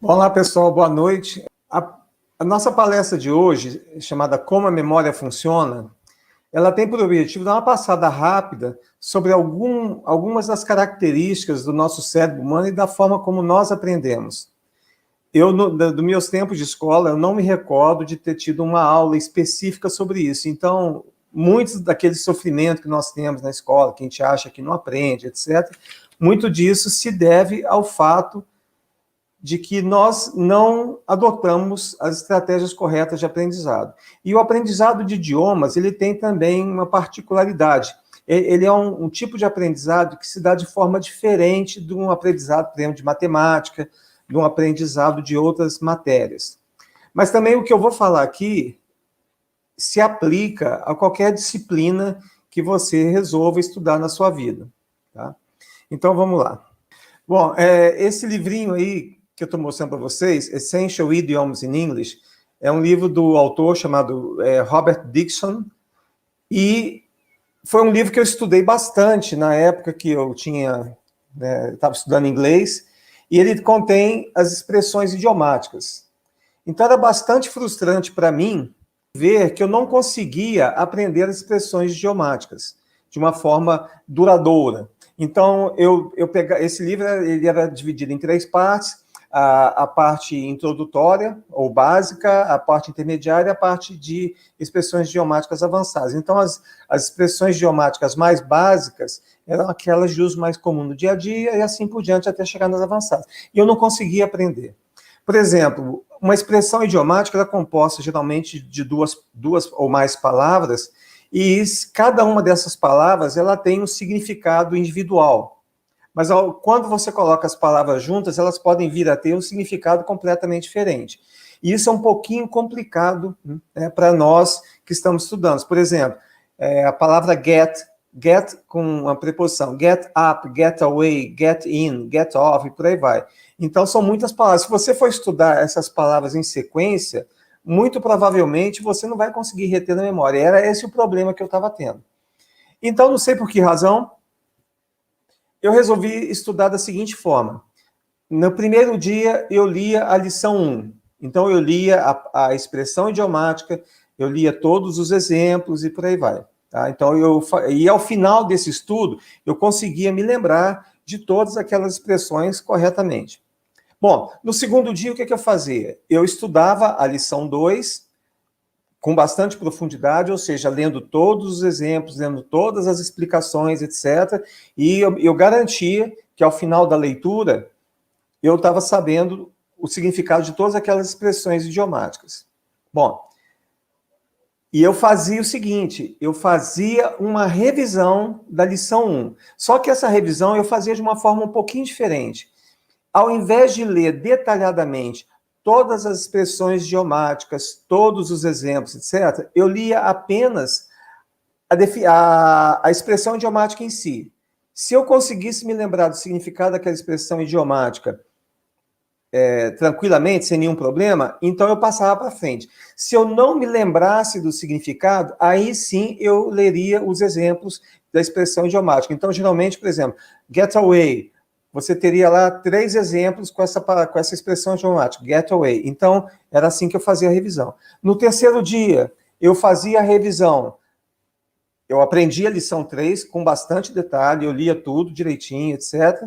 Olá, pessoal, boa noite. A nossa palestra de hoje, chamada Como a Memória Funciona, ela tem por objetivo dar uma passada rápida sobre algumas das características do nosso cérebro humano e da forma como nós aprendemos. Dos meus tempos de escola, eu não me recordo de ter tido uma aula específica sobre isso. Então, muitos daquele sofrimento que nós temos na escola, que a gente acha que não aprende, etc., muito disso se deve ao fato de que nós não adotamos as estratégias corretas de aprendizado. E o aprendizado de idiomas, ele tem também uma particularidade. Ele é um tipo de aprendizado que se dá de forma diferente de um aprendizado, por exemplo, de matemática, de um aprendizado de outras matérias. Mas também o que eu vou falar aqui se aplica a qualquer disciplina que você resolva estudar na sua vida. Tá? Então, vamos lá. Bom, esse livrinho aí que eu estou mostrando para vocês, Essential Idioms in English, é um livro do autor chamado Robert Dixon, e foi um livro que eu estudei bastante na época que eu estava estudando inglês, e ele contém as expressões idiomáticas. Então era bastante frustrante para mim ver que eu não conseguia aprender as expressões idiomáticas de uma forma duradoura. Então, esse livro ele era dividido em 3 partes, a parte introdutória ou básica, a parte intermediária e a parte de expressões idiomáticas avançadas. Então, as expressões idiomáticas mais básicas eram aquelas de uso mais comum no dia a dia e assim por diante até chegar nas avançadas. E eu não conseguia aprender. Por exemplo, uma expressão idiomática é composta geralmente de duas ou mais palavras, e cada uma dessas palavras ela tem um significado individual. Mas quando você coloca as palavras juntas, elas podem vir a ter um significado completamente diferente. E isso é um pouquinho complicado, né, para nós que estamos estudando. Por exemplo, a palavra get com a preposição get up, get away, get in, get off, e por aí vai. Então, são muitas palavras. Se você for estudar essas palavras em sequência, muito provavelmente você não vai conseguir reter na memória. Era esse o problema que eu estava tendo. Então, não sei por que razão, eu resolvi estudar da seguinte forma. No primeiro dia, eu lia a lição 1. Então, eu lia a expressão idiomática, eu lia todos os exemplos e por aí vai. Tá? Então, e ao final desse estudo, eu conseguia me lembrar de todas aquelas expressões corretamente. Bom, no segundo dia, o que eu fazia? Eu estudava a lição 2 com bastante profundidade, ou seja, lendo todos os exemplos, lendo todas as explicações, etc. E eu garantia que, ao final da leitura, eu estava sabendo o significado de todas aquelas expressões idiomáticas. Bom, e eu fazia o seguinte, eu fazia uma revisão da lição 1. Só que essa revisão eu fazia de uma forma um pouquinho diferente. Ao invés de ler detalhadamente todas as expressões idiomáticas, todos os exemplos, etc., eu lia apenas a expressão idiomática em si. Se eu conseguisse me lembrar do significado daquela expressão idiomática tranquilamente, sem nenhum problema, então eu passava para frente. Se eu não me lembrasse do significado, aí sim eu leria os exemplos da expressão idiomática. Então, geralmente, por exemplo, get away, você teria lá 3 exemplos com essa expressão idiomática, get away. Então, era assim que eu fazia a revisão. No terceiro dia, eu fazia a revisão. Eu aprendi a lição 3 com bastante detalhe, eu lia tudo direitinho, etc.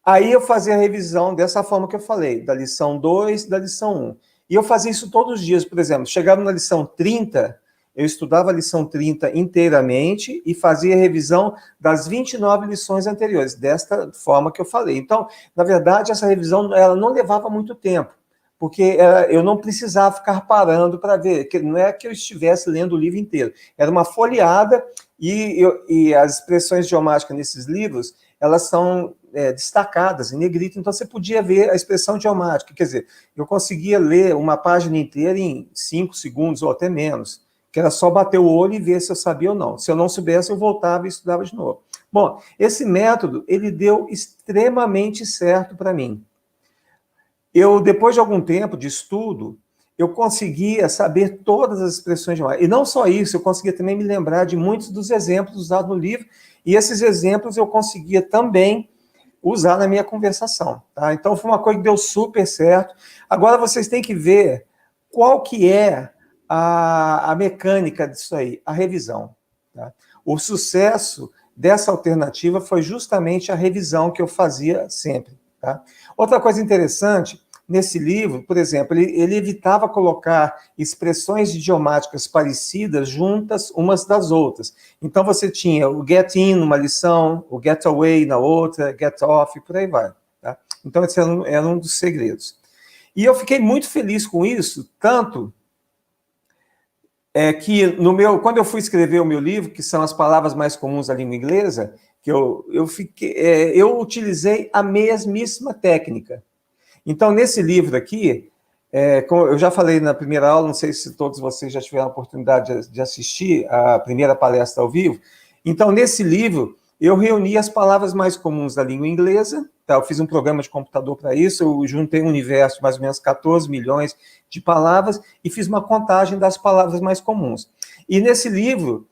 Aí eu fazia a revisão dessa forma que eu falei, da lição 2 e da lição 1. E eu fazia isso todos os dias, por exemplo, chegava na lição 30, eu estudava a lição 30 inteiramente e fazia a revisão das 29 lições anteriores, desta forma que eu falei. Então, na verdade, essa revisão ela não levava muito tempo, porque eu não precisava ficar parando para ver, que não é que eu estivesse lendo o livro inteiro, era uma folheada e as expressões idiomáticas nesses livros, elas são destacadas em negrito, então você podia ver a expressão idiomática, quer dizer, eu conseguia ler uma página inteira em 5 segundos ou até menos, que era só bater o olho e ver se eu sabia ou não. Se eu não soubesse, eu voltava e estudava de novo. Bom, esse método, ele deu extremamente certo para mim. Depois de algum tempo de estudo, eu conseguia saber todas as expressões idiomáticas. E não só isso, eu conseguia também me lembrar de muitos dos exemplos usados no livro, e esses exemplos eu conseguia também usar na minha conversação, tá? Então, foi uma coisa que deu super certo. Agora, vocês têm que ver qual que é a mecânica disso aí, a revisão, tá? O sucesso dessa alternativa foi justamente a revisão que eu fazia sempre, tá? Outra coisa interessante, nesse livro, por exemplo, ele evitava colocar expressões idiomáticas parecidas juntas umas das outras. Então, você tinha o get in numa lição, o get away na outra, get off, por aí vai, tá? Então, esse era um dos segredos. E eu fiquei muito feliz com isso, tanto que quando eu fui escrever o meu livro, que são as palavras mais comuns da língua inglesa, que eu utilizei a mesmíssima técnica. Então, nesse livro aqui, como eu já falei na primeira aula, não sei se todos vocês já tiveram a oportunidade de assistir a primeira palestra ao vivo. Então, nesse livro, eu reuni as palavras mais comuns da língua inglesa, tá? Eu fiz um programa de computador para isso, eu juntei um universo de mais ou menos 14 milhões de palavras e fiz uma contagem das palavras mais comuns. E nesse livro,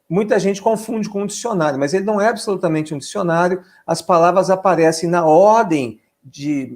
muita gente confunde com um dicionário, mas ele não é absolutamente um dicionário, as palavras aparecem na ordem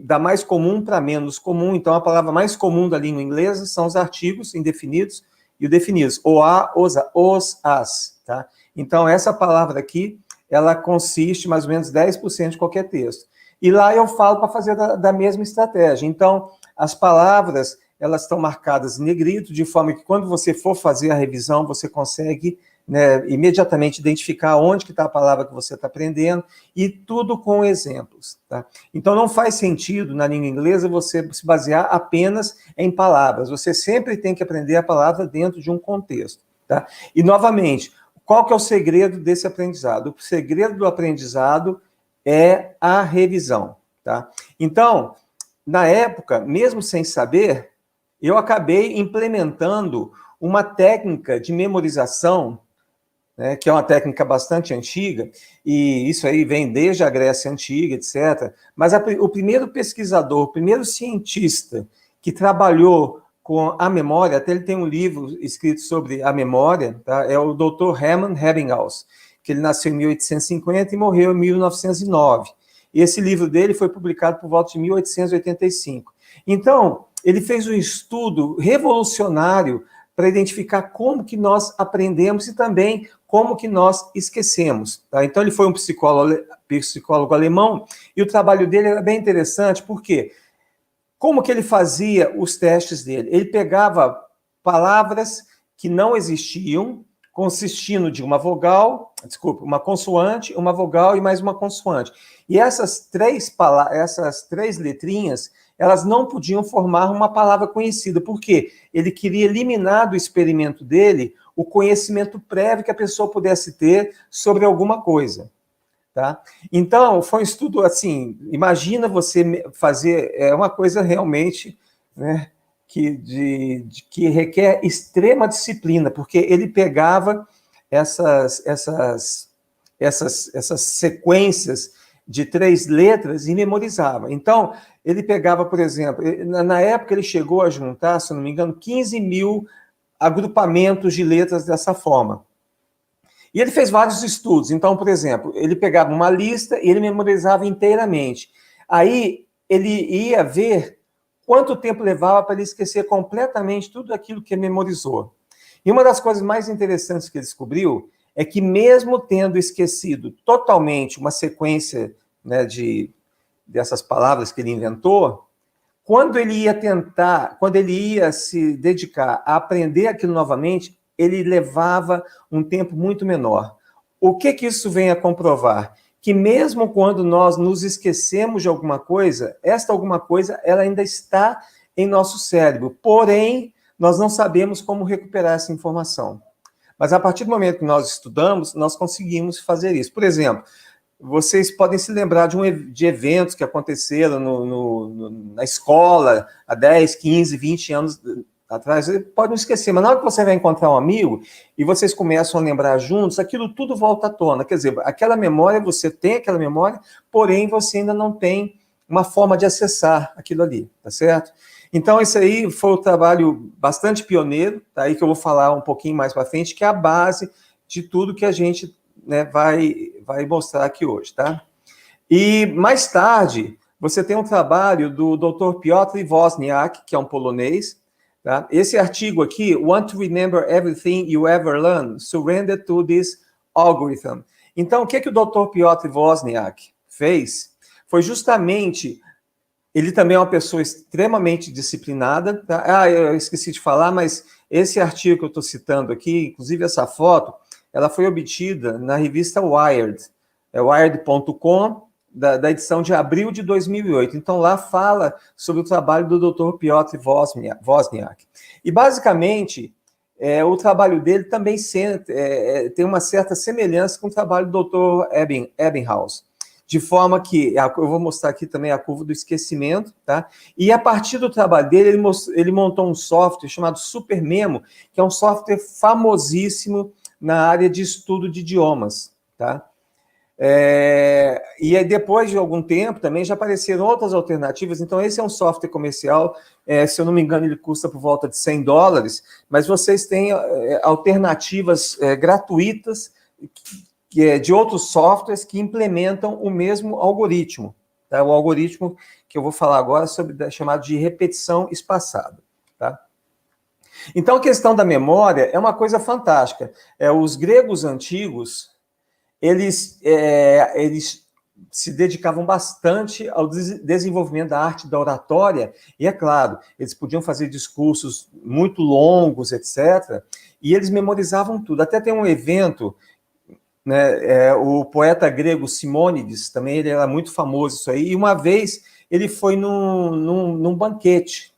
da mais comum para menos comum. Então, a palavra mais comum da língua inglesa são os artigos indefinidos e o definidos, o a, os, as, tá? Então, essa palavra aqui, ela consiste mais ou menos 10% de qualquer texto. E lá eu falo para fazer da mesma estratégia. Então, as palavras, elas estão marcadas em negrito, de forma que quando você for fazer a revisão, você consegue, né, imediatamente identificar onde que está a palavra que você está aprendendo, e tudo com exemplos, tá? Então, não faz sentido, na língua inglesa, você se basear apenas em palavras. Você sempre tem que aprender a palavra dentro de um contexto, tá? E, novamente, qual que é o segredo desse aprendizado? O segredo do aprendizado é a revisão, tá? Então, na época, mesmo sem saber, eu acabei implementando uma técnica de memorização, né, que é uma técnica bastante antiga, e isso aí vem desde a Grécia Antiga, etc. Mas o primeiro pesquisador, o primeiro cientista que trabalhou com a memória, até ele tem um livro escrito sobre a memória, tá? É o Dr. Hermann Ebbinghaus, que ele nasceu em 1850 e morreu em 1909. E esse livro dele foi publicado por volta de 1885. Então, ele fez um estudo revolucionário para identificar como que nós aprendemos e também como que nós esquecemos, tá? Então, ele foi um psicólogo alemão e o trabalho dele era bem interessante, porque como que ele fazia os testes dele? Ele pegava palavras que não existiam, consistindo de uma consoante, uma vogal e mais uma consoante. E essas três letrinhas, elas não podiam formar uma palavra conhecida. Por quê? Ele queria eliminar do experimento dele o conhecimento prévio que a pessoa pudesse ter sobre alguma coisa. Tá? Então, foi um estudo assim, imagina você fazer, uma coisa realmente, né, que requer extrema disciplina, porque ele pegava essas sequências de 3 letras e memorizava. Então, ele pegava, por exemplo, na época ele chegou a juntar, se não me engano, 15 mil agrupamentos de letras dessa forma. E ele fez vários estudos. Então, por exemplo, ele pegava uma lista e ele memorizava inteiramente. Aí, ele ia ver quanto tempo levava para ele esquecer completamente tudo aquilo que ele memorizou. E uma das coisas mais interessantes que ele descobriu é que, mesmo tendo esquecido totalmente uma sequência, né, dessas palavras que ele inventou, quando ele ia se dedicar a aprender aquilo novamente, ele levava um tempo muito menor. O que isso vem a comprovar? Que mesmo quando nós nos esquecemos de alguma coisa, esta alguma coisa ela ainda está em nosso cérebro, porém, nós não sabemos como recuperar essa informação. Mas a partir do momento que nós estudamos, nós conseguimos fazer isso. Por exemplo, vocês podem se lembrar de eventos que aconteceram na escola há 10, 15, 20 anos atrás, pode não esquecer, mas na hora que você vai encontrar um amigo e vocês começam a lembrar juntos, aquilo tudo volta à tona. Quer dizer, aquela memória, você tem aquela memória, porém você ainda não tem uma forma de acessar aquilo ali, tá certo? Então, esse aí foi um trabalho bastante pioneiro, tá aí que eu vou falar um pouquinho mais para frente, que é a base de tudo que a gente, né, vai mostrar aqui hoje, tá? E mais tarde, você tem um trabalho do Dr. Piotr Wozniak, que é um polonês. Tá? Esse artigo aqui, Want to Remember Everything You Ever Learned? Surrender to this Algorithm. Então, o que o Dr. Piotr Wozniak fez foi justamente... Ele também é uma pessoa extremamente disciplinada. Tá? Ah, eu esqueci de falar, mas esse artigo que eu estou citando aqui, inclusive essa foto, ela foi obtida na revista Wired, wired.com, da edição de abril de 2008. Então, lá fala sobre o trabalho do Dr. Piotr Wozniak. E, basicamente, o trabalho dele também tem uma certa semelhança com o trabalho do Dr. Ebbinghaus. De forma que, eu vou mostrar aqui também a curva do esquecimento, tá? E a partir do trabalho dele, ele montou um software chamado SuperMemo, que é um software famosíssimo na área de estudo de idiomas, tá? E aí, depois de algum tempo, também já apareceram outras alternativas. Então, esse é um software comercial, se eu não me engano, ele custa por volta de $100, mas vocês têm alternativas gratuitas de outros softwares que implementam o mesmo algoritmo. Tá? O algoritmo que eu vou falar agora é chamado de repetição espaçada. Tá? Então, a questão da memória é uma coisa fantástica. Os gregos antigos, eles se dedicavam bastante ao desenvolvimento da arte da oratória, e é claro, eles podiam fazer discursos muito longos, etc., e eles memorizavam tudo. Até tem um evento... Né, o poeta grego Simônides, também ele era muito famoso isso aí, e uma vez ele foi num banquete.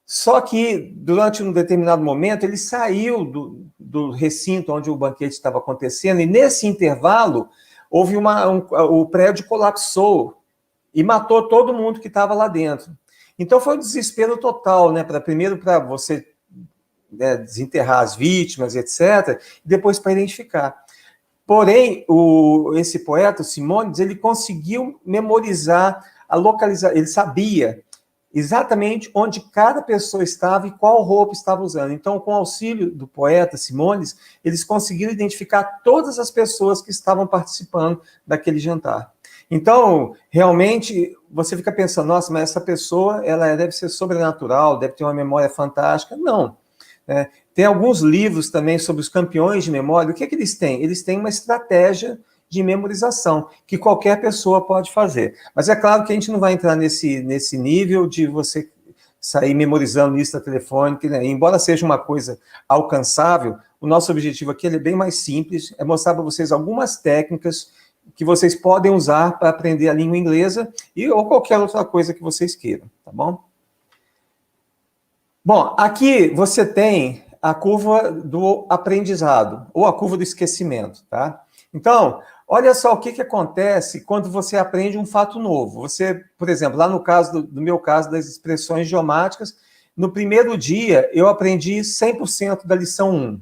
Só que, durante um determinado momento, ele saiu do recinto onde o banquete estava acontecendo, e nesse intervalo, houve o prédio colapsou e matou todo mundo que estava lá dentro. Então, foi um desespero total, né, primeiro para você desenterrar as vítimas, etc., e depois para identificar. Porém, esse poeta, Simônides, ele conseguiu memorizar, ele sabia exatamente onde cada pessoa estava e qual roupa estava usando. Então, com o auxílio do poeta Simônides, eles conseguiram identificar todas as pessoas que estavam participando daquele jantar. Então, realmente, você fica pensando, nossa, mas essa pessoa, ela deve ser sobrenatural, deve ter uma memória fantástica. Não. Tem alguns livros também sobre os campeões de memória. O que eles têm? Eles têm uma estratégia de memorização, que qualquer pessoa pode fazer. Mas é claro que a gente não vai entrar nesse nível de você sair memorizando lista telefônica, né? Embora seja uma coisa alcançável, o nosso objetivo aqui é bem mais simples, é mostrar para vocês algumas técnicas que vocês podem usar para aprender a língua inglesa ou qualquer outra coisa que vocês queiram, tá bom? Bom, aqui você tem a curva do aprendizado, ou a curva do esquecimento, tá? Então, olha só o que acontece quando você aprende um fato novo. Você, por exemplo, lá no caso do meu caso das expressões idiomáticas, no primeiro dia eu aprendi 100% da lição 1.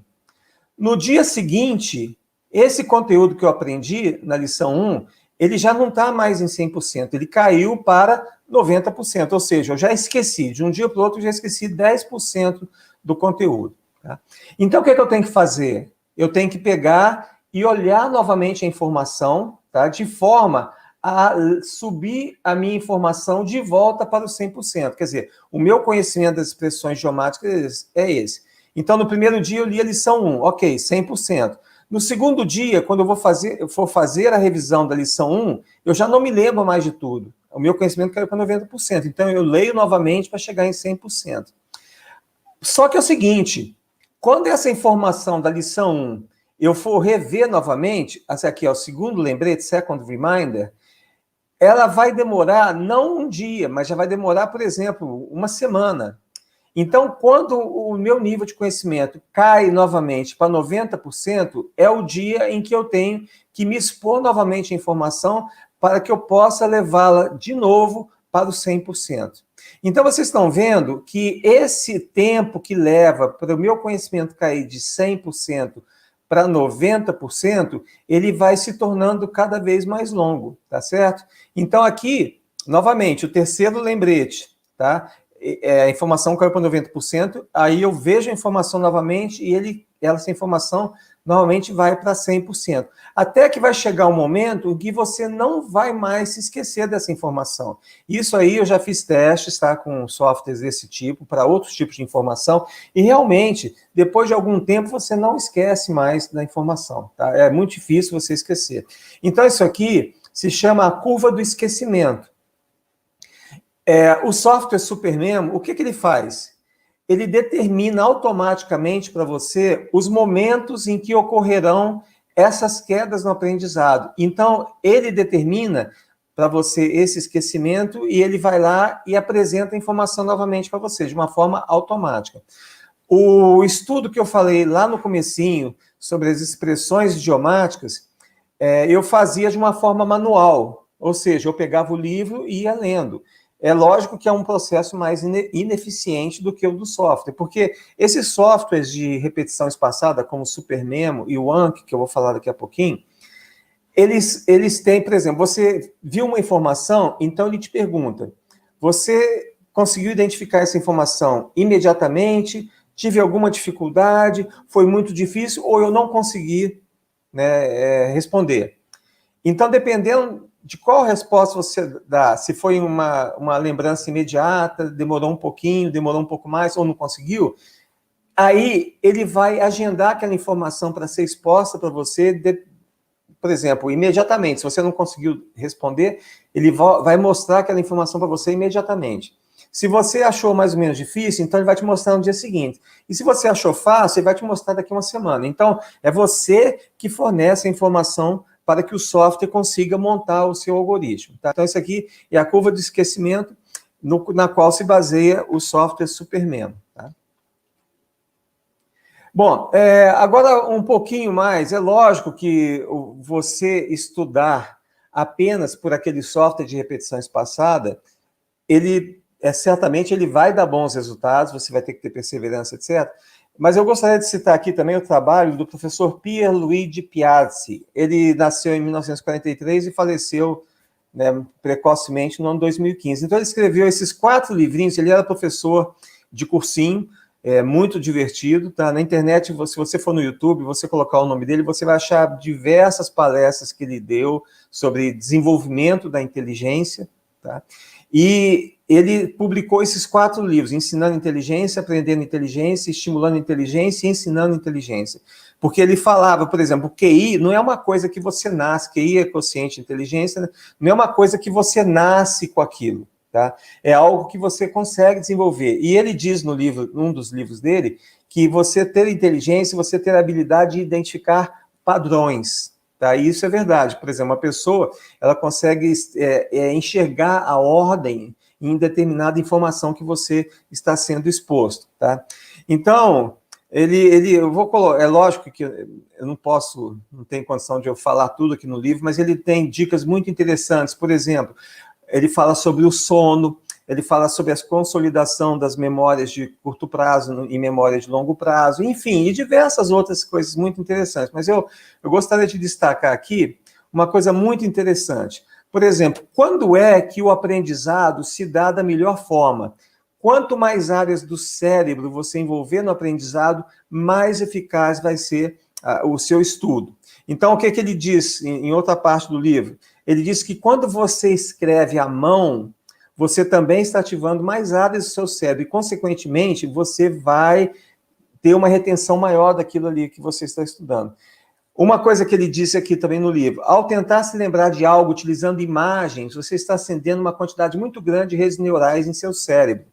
No dia seguinte, esse conteúdo que eu aprendi na lição 1, ele já não está mais em 100%, ele caiu para 90%, ou seja, eu já esqueci, de um dia para o outro, eu já esqueci 10% do conteúdo. Tá? Então, o que eu tenho que fazer? Eu tenho que pegar e olhar novamente a informação, tá? De forma a subir a minha informação de volta para o 100%. Quer dizer, o meu conhecimento das expressões idiomáticas é esse. Então, no primeiro dia, eu li a lição 1, ok, 100%. No segundo dia, quando eu for fazer a revisão da lição 1, eu já não me lembro mais de tudo. O meu conhecimento caiu para 90%. Então, eu leio novamente para chegar em 100%. Só que é o seguinte, quando essa informação da lição 1 eu for rever novamente, esse aqui é o segundo lembrete, second reminder, ela vai demorar não um dia, mas já vai demorar, por exemplo, uma semana. Então, quando o meu nível de conhecimento cai novamente para 90%, é o dia em que eu tenho que me expor novamente à informação para que eu possa levá-la de novo para os 100%. Então, vocês estão vendo que esse tempo que leva para o meu conhecimento cair de 100% para 90%, ele vai se tornando cada vez mais longo, tá certo? Então, aqui, novamente, o terceiro lembrete, tá? A informação caiu para 90%, aí eu vejo a informação novamente e essa informação normalmente vai para 100%. Até que vai chegar um momento em que você não vai mais se esquecer dessa informação. Isso aí eu já fiz testes, tá, com softwares desse tipo, para outros tipos de informação, e realmente, depois de algum tempo, você não esquece mais da informação, tá? É muito difícil você esquecer. Então, isso aqui se chama a curva do esquecimento. O software SuperMemo, o que ele faz? Ele determina automaticamente para você os momentos em que ocorrerão essas quedas no aprendizado. Então, ele determina para você esse esquecimento e ele vai lá e apresenta a informação novamente para você, de uma forma automática. O estudo que eu falei lá no comecinho sobre as expressões idiomáticas, eu fazia de uma forma manual, ou seja, eu pegava o livro e ia lendo. É lógico que é um processo mais ineficiente do que o do software, porque esses softwares de repetição espaçada, como o SuperMemo e o Anki, que eu vou falar daqui a pouquinho, eles têm, por exemplo, você viu uma informação, então ele te pergunta, você conseguiu identificar essa informação imediatamente? Tive alguma dificuldade? Foi muito difícil? Ou eu não consegui, né, responder? Então, dependendo de qual resposta você dá, se foi uma lembrança imediata, demorou um pouquinho, demorou um pouco mais, ou não conseguiu, aí ele vai agendar aquela informação para ser exposta para você, por exemplo, imediatamente. Se você não conseguiu responder, ele vai mostrar aquela informação para você imediatamente. Se você achou mais ou menos difícil, então ele vai te mostrar no dia seguinte. E se você achou fácil, ele vai te mostrar daqui a uma semana. Então, é você que fornece a informação para que o software consiga montar o seu algoritmo. Tá? Então, isso aqui é a curva de esquecimento na qual se baseia o software SuperMemo. Tá? Bom, agora um pouquinho mais. É lógico que você estudar apenas por aquele software de repetição espaçada, certamente ele vai dar bons resultados, você vai ter que ter perseverança, etc. Mas eu gostaria de citar aqui também o trabalho do professor Pierluigi Piazzi. Ele nasceu em 1943 e faleceu, né, precocemente no ano 2015. Então, ele escreveu esses 4 livrinhos. Ele era professor de cursinho, muito divertido. Tá? Na internet, se você for no YouTube, você colocar o nome dele, você vai achar diversas palestras que ele deu sobre desenvolvimento da inteligência. Tá? E ele publicou esses 4 livros, Ensinando Inteligência, Aprendendo Inteligência, Estimulando Inteligência e Ensinando Inteligência. Porque ele falava, por exemplo, QI não é uma coisa que você nasce, QI é quociente de inteligência, né? Não é uma coisa que você nasce com aquilo, tá? É algo que você consegue desenvolver. E ele diz no livro, num dos livros dele, que você ter inteligência, você ter a habilidade de identificar padrões. Tá? E isso é verdade. Por exemplo, uma pessoa ela consegue enxergar a ordem em determinada informação que você está sendo exposto. Tá? Então, eu vou colocar, é lógico que eu não tenho condição de eu falar tudo aqui no livro, mas ele tem dicas muito interessantes. Por exemplo, ele fala sobre o sono, ele fala sobre a consolidação das memórias de curto prazo e memórias de longo prazo, enfim, e diversas outras coisas muito interessantes. Mas eu gostaria de destacar aqui uma coisa muito interessante. Por exemplo, quando é que o aprendizado se dá da melhor forma? Quanto mais áreas do cérebro você envolver no aprendizado, mais eficaz vai ser o seu estudo. Então, o que ele diz em outra parte do livro? Ele diz que quando você escreve à mão, você também está ativando mais áreas do seu cérebro e, consequentemente, você vai ter uma retenção maior daquilo ali que você está estudando. Uma coisa que ele disse aqui também no livro, ao tentar se lembrar de algo utilizando imagens, você está acendendo uma quantidade muito grande de redes neurais em seu cérebro.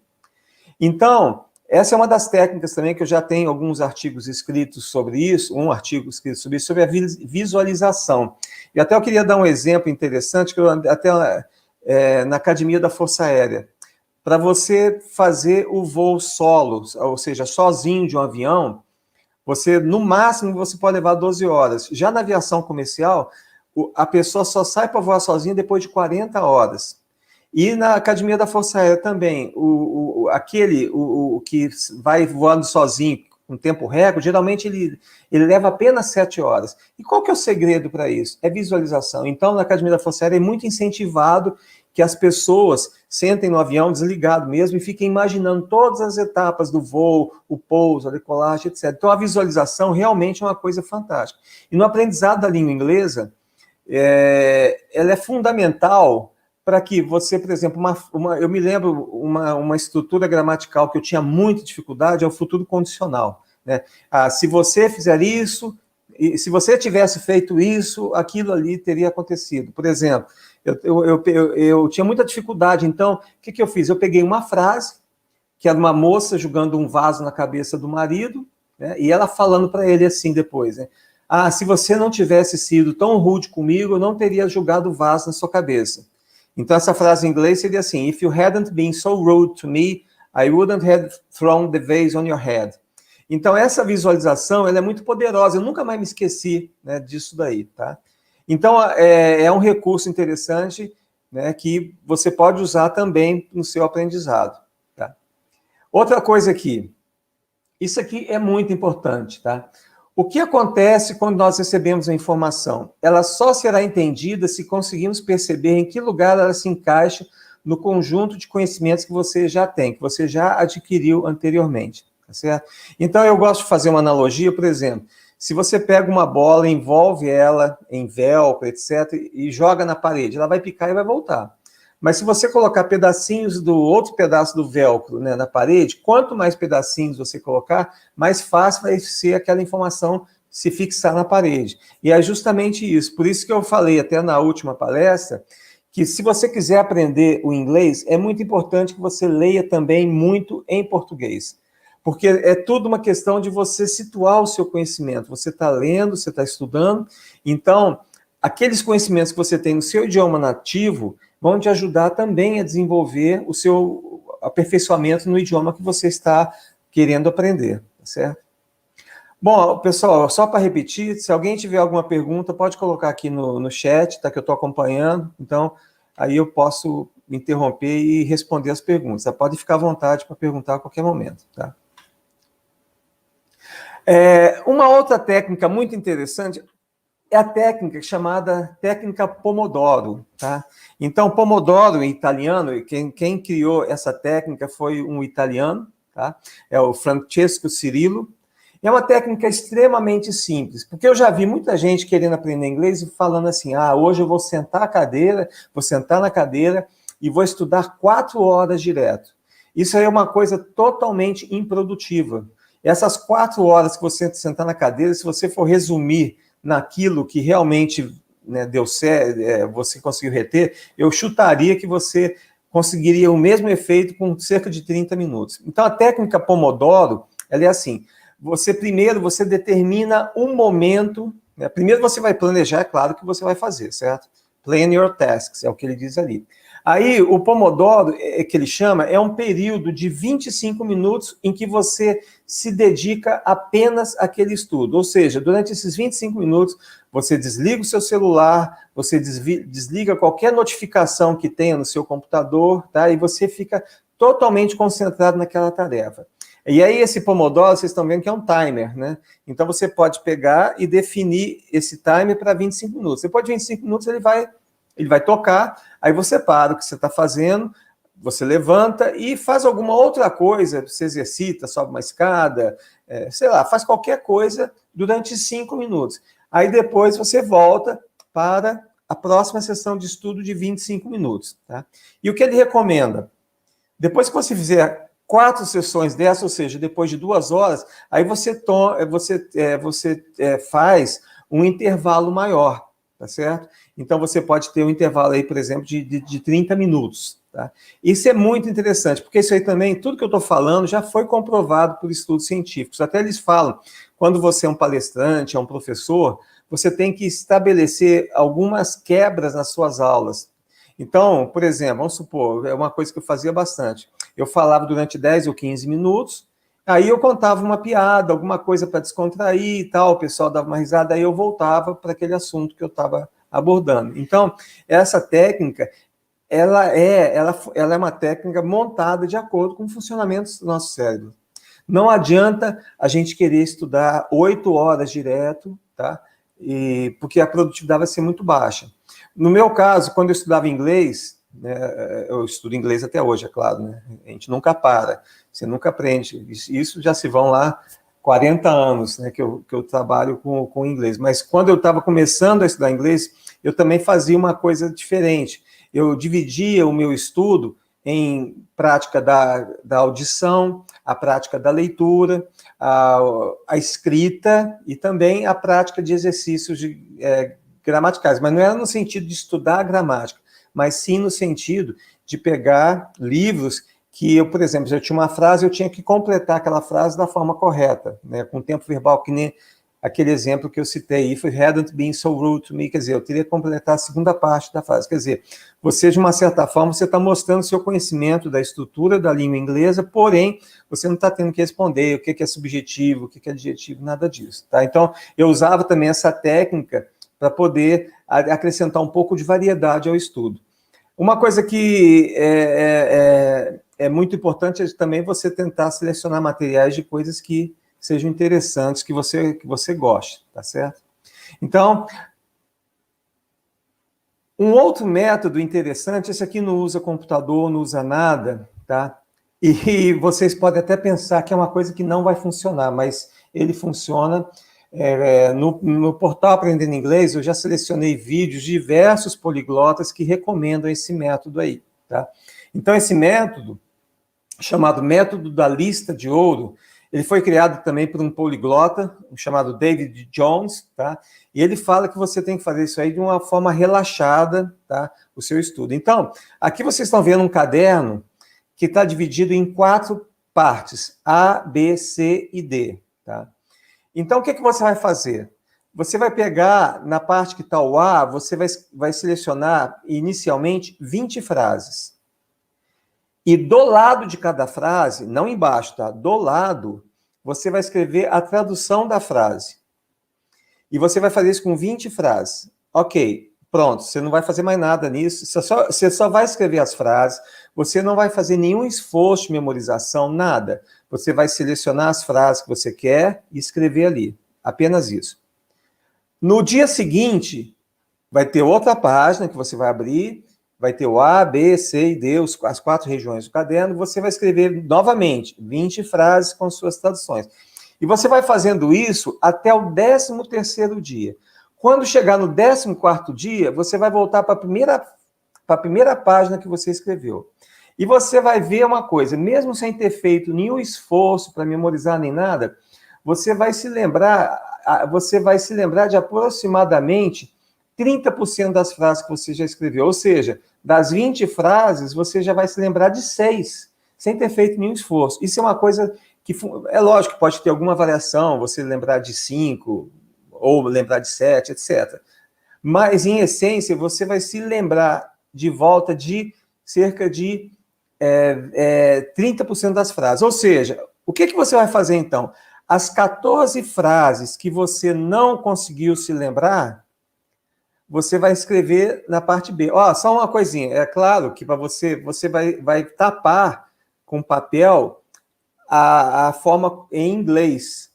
Então, essa é uma das técnicas também que eu já tenho alguns artigos escritos sobre isso, um artigo escrito sobre isso, sobre a visualização. E até eu queria dar um exemplo interessante, que eu até na Academia da Força Aérea. Para você fazer o voo solo, ou seja, sozinho de um avião, no máximo, você pode levar 12 horas. Já na aviação comercial, a pessoa só sai para voar sozinha depois de 40 horas. E na Academia da Força Aérea também, aquele que vai voando sozinho com tempo recorde, geralmente ele leva apenas 7 horas. E qual que é o segredo para isso? É visualização. Então, na Academia da Força Aérea é muito incentivado que as pessoas sentem no avião desligado mesmo e fiquem imaginando todas as etapas do voo, o pouso, a decolagem, etc. Então, a visualização realmente é uma coisa fantástica. E no aprendizado da língua inglesa, ela é fundamental para que você, por exemplo, eu me lembro uma estrutura gramatical que eu tinha muita dificuldade, é o futuro condicional. Né? Se você fizer isso, e se você tivesse feito isso, aquilo ali teria acontecido. Por exemplo, eu tinha muita dificuldade, então, o que eu fiz? Eu peguei uma frase, que era uma moça jogando um vaso na cabeça do marido, né? E ela falando para ele assim depois, né? Se você não tivesse sido tão rude comigo, eu não teria jogado o vaso na sua cabeça. Então, essa frase em inglês seria assim: If you hadn't been so rude to me, I wouldn't have thrown the vase on your head. Então, essa visualização, ela é muito poderosa. Eu nunca mais me esqueci, né, disso daí, tá? Então, é um recurso interessante, né, que você pode usar também no seu aprendizado, tá? Outra coisa aqui. Isso aqui é muito importante, tá? O que acontece quando nós recebemos a informação? Ela só será entendida se conseguirmos perceber em que lugar ela se encaixa no conjunto de conhecimentos que você já tem, que você já adquiriu anteriormente, tá certo? Então, eu gosto de fazer uma analogia, por exemplo, se você pega uma bola, envolve ela em velcro, etc., e joga na parede, ela vai picar e vai voltar. Mas se você colocar pedacinhos do outro pedaço do velcro, né, na parede, quanto mais pedacinhos você colocar, mais fácil vai ser aquela informação se fixar na parede. E é justamente isso. Por isso que eu falei até na última palestra, que se você quiser aprender o inglês, é muito importante que você leia também muito em português. Porque é tudo uma questão de você situar o seu conhecimento. Você está lendo, você está estudando, então, aqueles conhecimentos que você tem no seu idioma nativo vão te ajudar também a desenvolver o seu aperfeiçoamento no idioma que você está querendo aprender, tá certo? Bom, pessoal, só para repetir, se alguém tiver alguma pergunta, pode colocar aqui no chat, tá, que eu estou acompanhando, então aí eu posso me interromper e responder as perguntas. Tá? Pode ficar à vontade para perguntar a qualquer momento, tá? Uma outra técnica muito interessante é a técnica chamada técnica Pomodoro, tá? Então, Pomodoro, em italiano, quem criou essa técnica foi um italiano, tá? É o Francesco Cirillo. É uma técnica extremamente simples, porque eu já vi muita gente querendo aprender inglês e falando assim, hoje eu vou sentar na cadeira e vou estudar 4 horas direto. Isso aí é uma coisa totalmente improdutiva. Essas 4 horas que você sentar na cadeira, se você for resumir naquilo que realmente, né, deu certo, você conseguiu reter, eu chutaria que você conseguiria o mesmo efeito com cerca de 30 minutos. Então, a técnica Pomodoro, ela é assim, primeiro você determina um momento, né, primeiro você vai planejar, é claro que você vai fazer, certo? Plan your tasks, é o que ele diz ali. Aí, o Pomodoro, que ele chama, é um período de 25 minutos em que você se dedica apenas àquele estudo. Ou seja, durante esses 25 minutos, você desliga o seu celular, você desliga qualquer notificação que tenha no seu computador, tá? E você fica totalmente concentrado naquela tarefa. E aí, esse Pomodoro, vocês estão vendo que é um timer, né? Então, você pode pegar e definir esse timer para 25 minutos. Depois de 25 minutos, ele vai tocar, aí você para o que você está fazendo, você levanta e faz alguma outra coisa, se exercita, sobe uma escada, sei lá, faz qualquer coisa durante 5 minutos. Aí depois você volta para a próxima sessão de estudo de 25 minutos. Tá? E o que ele recomenda? Depois que você fizer 4 sessões dessas, ou seja, depois de 2 horas, aí você faz um intervalo maior, tá certo? Então, você pode ter um intervalo aí, por exemplo, de 30 minutos. Tá? Isso é muito interessante, porque isso aí também, tudo que eu estou falando, já foi comprovado por estudos científicos. Até eles falam, quando você é um palestrante, é um professor, você tem que estabelecer algumas quebras nas suas aulas. Então, por exemplo, vamos supor, é uma coisa que eu fazia bastante. Eu falava durante 10 ou 15 minutos, aí eu contava uma piada, alguma coisa para descontrair e tal, o pessoal dava uma risada, aí eu voltava para aquele assunto que eu estava abordando. Então, essa técnica, ela é uma técnica montada de acordo com o funcionamento do nosso cérebro. Não adianta a gente querer estudar 8 horas direto, tá? Porque a produtividade vai ser muito baixa. No meu caso, quando eu estudava inglês, né? Eu estudo inglês até hoje, é claro, né? A gente nunca para, você nunca aprende. Isso já se vão lá 40 anos, né, que eu trabalho com inglês. Mas quando eu estava começando a estudar inglês, eu também fazia uma coisa diferente. Eu dividia o meu estudo em prática da audição, a prática da leitura, a escrita e também a prática de exercícios gramaticais. Mas não era no sentido de estudar a gramática, mas sim no sentido de pegar livros que eu, por exemplo, se eu tinha uma frase, eu tinha que completar aquela frase da forma correta, né, com tempo verbal, que nem aquele exemplo que eu citei, if it hadn't been so rude to me, quer dizer, eu teria que completar a segunda parte da frase, quer dizer, você, de uma certa forma, você está mostrando seu conhecimento da estrutura da língua inglesa, porém, você não está tendo que responder o que é subjetivo, o que é adjetivo, nada disso, tá? Então, eu usava também essa técnica para poder acrescentar um pouco de variedade ao estudo. Uma coisa que é muito importante é também você tentar selecionar materiais de coisas que sejam interessantes, que você goste, tá certo? Então, um outro método interessante, esse aqui não usa computador, não usa nada, tá? E vocês podem até pensar que é uma coisa que não vai funcionar, mas ele funciona. No portal Aprendendo Inglês, eu já selecionei vídeos de diversos poliglotas que recomendam esse método aí, tá? Então, esse método, chamado método da lista de ouro, ele foi criado também por um poliglota chamado David Jones, tá? E ele fala que você tem que fazer isso aí de uma forma relaxada, tá? O seu estudo. Então, aqui vocês estão vendo um caderno que está dividido em 4 partes, A, B, C e D, tá? Então, o que você vai fazer? Você vai pegar, na parte que está o A, você vai selecionar inicialmente 20 frases. E do lado de cada frase, não embaixo, tá? Do lado, você vai escrever a tradução da frase. E você vai fazer isso com 20 frases. Ok, pronto, você não vai fazer mais nada nisso, você só vai escrever as frases, você não vai fazer nenhum esforço de memorização, nada. Você vai selecionar as frases que você quer e escrever ali. Apenas isso. No dia seguinte, vai ter outra página que você vai abrir, vai ter o A, B, C e D, as 4 regiões do caderno, você vai escrever novamente 20 frases com suas traduções. E você vai fazendo isso até o 13º dia. Quando chegar no 14º dia, você vai voltar para a primeira página que você escreveu. E você vai ver uma coisa, mesmo sem ter feito nenhum esforço para memorizar nem nada, você vai se lembrar de aproximadamente 30% das frases que você já escreveu. Ou seja, das 20 frases, você já vai se lembrar de 6, sem ter feito nenhum esforço. Isso é uma coisa que, é lógico, pode ter alguma variação, você lembrar de 5, ou lembrar de 7, etc. Mas, em essência, você vai se lembrar de volta de cerca de 30% das frases. Ou seja, o que você vai fazer, então? As 14 frases que você não conseguiu se lembrar, você vai escrever na parte B. Só uma coisinha, é claro que para você vai tapar com papel a forma em inglês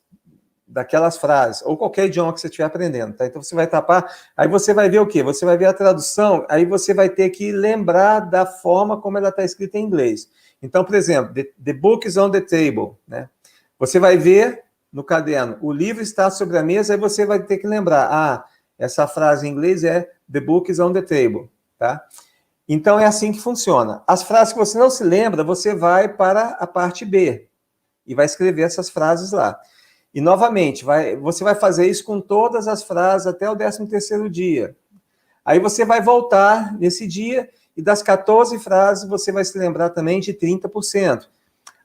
daquelas frases, ou qualquer idioma que você estiver aprendendo, tá? Então você vai tapar, aí você vai ver o quê? Você vai ver a tradução, aí você vai ter que lembrar da forma como ela está escrita em inglês. Então, por exemplo, the book is on the table, né? Você vai ver no caderno, o livro está sobre a mesa, aí você vai ter que lembrar, essa frase em inglês é the book is on the table, tá? Então é assim que funciona. As frases que você não se lembra, você vai para a parte B e vai escrever essas frases lá. E, novamente, você vai fazer isso com todas as frases até o 13º dia. Aí você vai voltar nesse dia e das 14 frases você vai se lembrar também de 30%.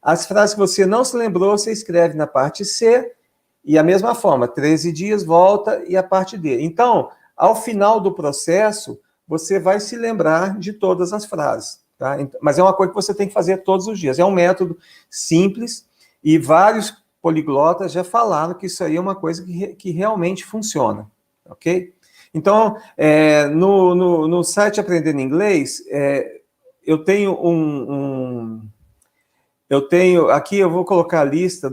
As frases que você não se lembrou, você escreve na parte C e a mesma forma, 13 dias, volta e a parte D. Então, ao final do processo, você vai se lembrar de todas as frases, tá? Mas é uma coisa que você tem que fazer todos os dias. É um método simples e vários poliglotas já falaram que isso aí é uma coisa que realmente funciona, ok? Então, no site Aprendendo Inglês, eu tenho aqui eu vou colocar a lista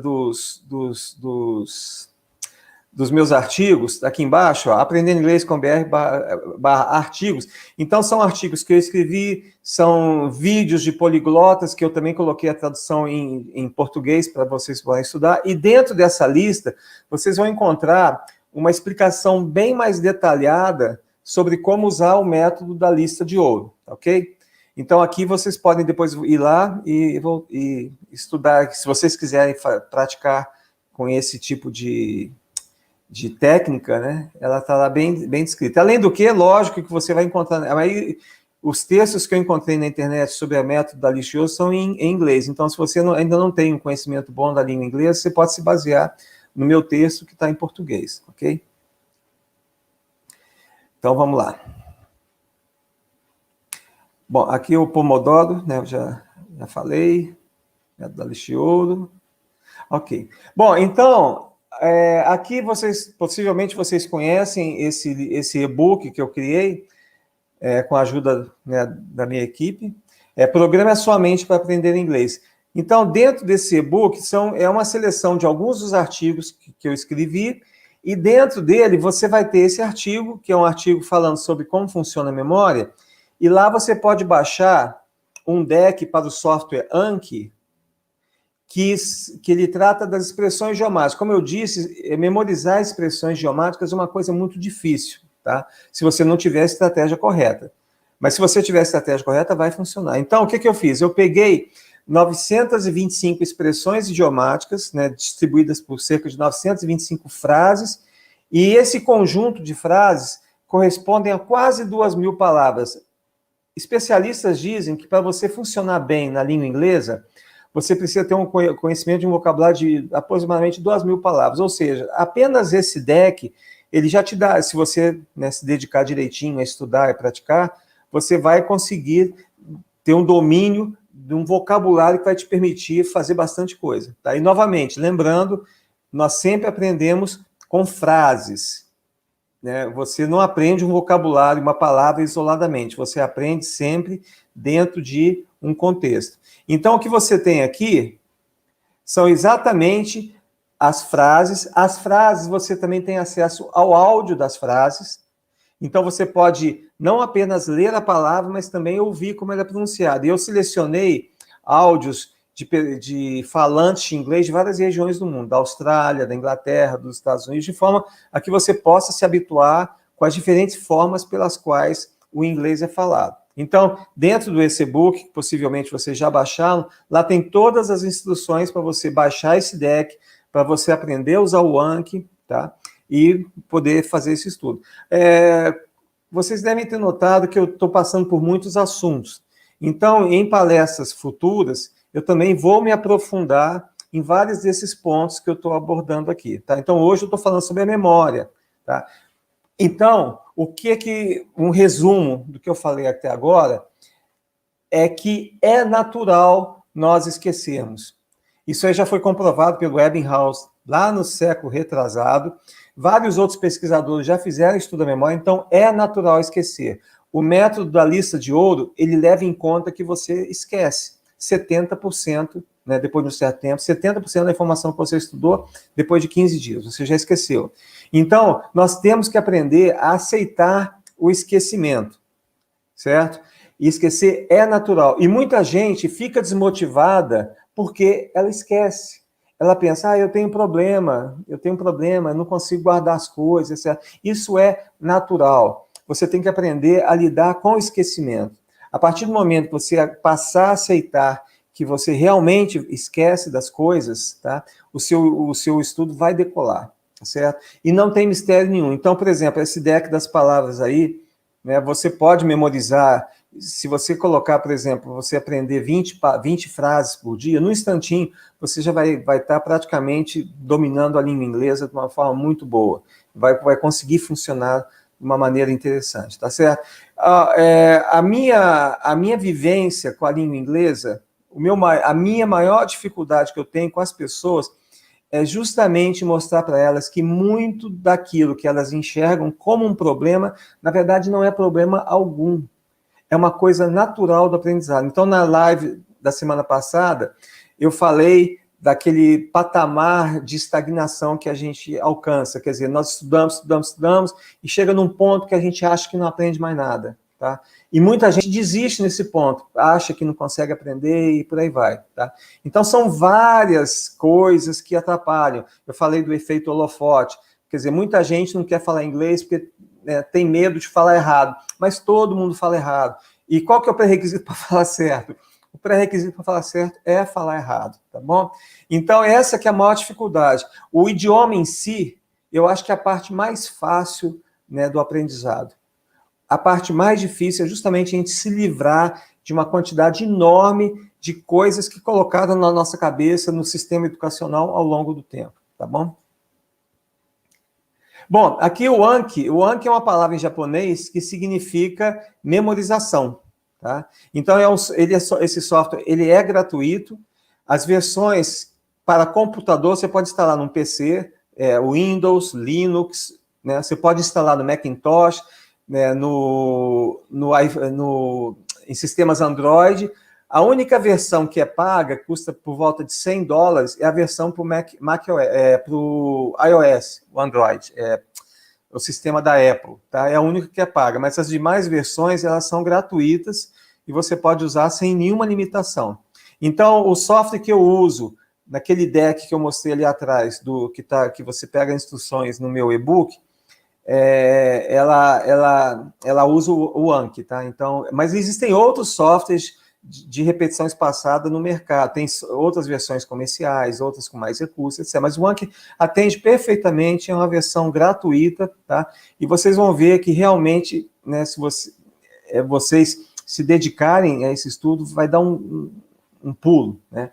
dos meus artigos, aqui embaixo, ó, Aprendendo Inglês com BR/barra artigos. Então, são artigos que eu escrevi, são vídeos de poliglotas, que eu também coloquei a tradução em português para vocês poderem estudar, e dentro dessa lista, vocês vão encontrar uma explicação bem mais detalhada sobre como usar o método da lista de ouro, ok? Então, aqui vocês podem depois ir lá e estudar, se vocês quiserem praticar com esse tipo de técnica, né? Ela está lá bem descrita. Além do que, lógico que você vai encontrar... Aí, os textos que eu encontrei na internet sobre o método da lista de ouro são em inglês. Então, se você ainda não tem um conhecimento bom da língua inglesa, você pode se basear no meu texto que está em português, ok? Então, vamos lá. Bom, aqui o Pomodoro, né? Eu já falei. Método da lista de ouro. Ok. Bom, então... aqui possivelmente vocês conhecem esse e-book que eu criei com a ajuda, né, da minha equipe. Programa sua mente para aprender inglês. Então, dentro desse e-book é uma seleção de alguns dos artigos que eu escrevi, e dentro dele você vai ter esse artigo, que é um artigo falando sobre como funciona a memória, e lá você pode baixar um deck para o software Anki, que ele trata das expressões geomáticas. Como eu disse, memorizar expressões geomáticas é uma coisa muito difícil, tá? Se você não tiver a estratégia correta. Mas se você tiver a estratégia correta, vai funcionar. Então, o que eu fiz? Eu peguei 925 expressões idiomáticas, né, distribuídas por cerca de 925 frases, e esse conjunto de frases correspondem a quase 2.000 palavras. Especialistas dizem que para você funcionar bem na língua inglesa, você precisa ter um conhecimento de um vocabulário de aproximadamente 2.000 palavras. Ou seja, apenas esse deck, ele já te dá, se você, né, se dedicar direitinho a estudar e praticar, você vai conseguir ter um domínio de um vocabulário que vai te permitir fazer bastante coisa. Tá? E, novamente, lembrando, nós sempre aprendemos com frases. Né? Você não aprende um vocabulário, uma palavra isoladamente, você aprende sempre dentro de um contexto. Então, o que você tem aqui são exatamente as frases. As frases, você também tem acesso ao áudio das frases. Então, você pode não apenas ler a palavra, mas também ouvir como ela é pronunciada. E eu selecionei áudios de falantes de inglês de várias regiões do mundo, da Austrália, da Inglaterra, dos Estados Unidos, de forma a que você possa se habituar com as diferentes formas pelas quais o inglês é falado. Então, dentro do e-book, que possivelmente vocês já baixaram, lá tem todas as instruções para você baixar esse deck, para você aprender a usar o Anki, tá? E poder fazer esse estudo. Vocês devem ter notado que eu estou passando por muitos assuntos. Então, em palestras futuras, eu também vou me aprofundar em vários desses pontos que eu estou abordando aqui, tá? Então, hoje eu estou falando sobre a memória, tá? Então, um resumo do que eu falei até agora é que é natural nós esquecermos. Isso aí já foi comprovado pelo Ebbinghaus lá no século retrasado. Vários outros pesquisadores já fizeram estudo da memória, então é natural esquecer. O método da lista de ouro, ele leva em conta que você esquece 70%, né, depois de um certo tempo, 70% da informação que você estudou depois de 15 dias, você já esqueceu. Então, nós temos que aprender a aceitar o esquecimento, certo? E esquecer é natural. E muita gente fica desmotivada porque ela esquece. Ela pensa, eu tenho problema, eu não consigo guardar as coisas, etc. Isso é natural. Você tem que aprender a lidar com o esquecimento. A partir do momento que você passar a aceitar que você realmente esquece das coisas, tá? O seu estudo vai decolar, tá certo? E não tem mistério nenhum. Então, por exemplo, esse deck das palavras aí, né, você pode memorizar. Se você colocar, por exemplo, você aprender 20 frases por dia, num instantinho, você já vai estar praticamente dominando a língua inglesa de uma forma muito boa. Vai conseguir funcionar de uma maneira interessante, tá certo? A minha vivência com a língua inglesa, a minha maior dificuldade que eu tenho com as pessoas é justamente mostrar para elas que muito daquilo que elas enxergam como um problema, na verdade não é problema algum. É uma coisa natural do aprendizado. Então, na live da semana passada, eu falei daquele patamar de estagnação que a gente alcança. Quer dizer, nós estudamos, e chega num ponto que a gente acha que não aprende mais nada. Tá? E muita gente desiste nesse ponto, acha que não consegue aprender e por aí vai. Tá? Então, são várias coisas que atrapalham. Eu falei do efeito holofote. Quer dizer, muita gente não quer falar inglês porque tem medo de falar errado, mas todo mundo fala errado. E qual que é o pré-requisito para falar certo? O pré-requisito para falar certo é falar errado, tá bom? Então, essa que é a maior dificuldade. O idioma em si, eu acho que é a parte mais fácil, né, do aprendizado. A parte mais difícil é justamente a gente se livrar de uma quantidade enorme de coisas que colocaram na nossa cabeça, no sistema educacional ao longo do tempo, tá bom? Bom, aqui o Anki é uma palavra em japonês que significa memorização. Tá? Então, esse software ele é gratuito. As versões para computador, você pode instalar num PC, Windows, Linux, né? Você pode instalar no Macintosh, né? Em sistemas Android. A única versão que é paga, custa por volta de $100, é a versão para o iOS, o Android, o sistema da Apple, tá? É a única que é paga, mas as demais versões, elas são gratuitas e você pode usar sem nenhuma limitação. Então, o software que eu uso, naquele deck que eu mostrei ali atrás, que você pega instruções no meu e-book, ela usa o Anki, tá? Então, mas existem outros softwares de repetição espaçada no mercado, tem outras versões comerciais, outras com mais recursos, etc. Mas o Anki atende perfeitamente, é uma versão gratuita, tá? E vocês vão ver que realmente, né, se vocês se dedicarem a esse estudo, vai dar um pulo, né?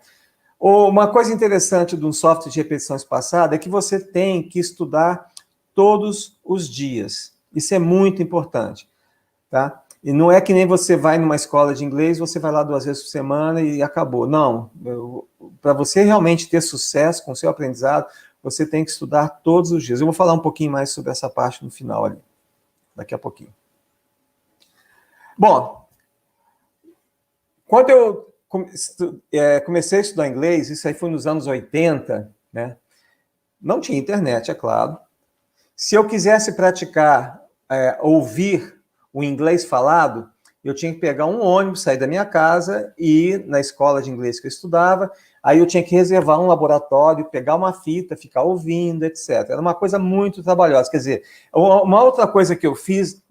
Uma coisa interessante de um software de repetição espaçada é que você tem que estudar todos os dias. Isso é muito importante, tá? E não é que nem você vai numa escola de inglês, você vai lá 2 vezes por semana e acabou. Não. Para você realmente ter sucesso com o seu aprendizado, você tem que estudar todos os dias. Eu vou falar um pouquinho mais sobre essa parte no final ali, daqui a pouquinho. Bom, quando eu comecei a estudar inglês, isso aí foi nos anos 80, né? Não tinha internet, é claro. Se eu quisesse praticar, ouvir o inglês falado, eu tinha que pegar um ônibus, sair da minha casa e ir na escola de inglês que eu estudava, aí eu tinha que reservar um laboratório, pegar uma fita, ficar ouvindo, etc. Era uma coisa muito trabalhosa. Quer dizer, uma outra coisa que eu fiz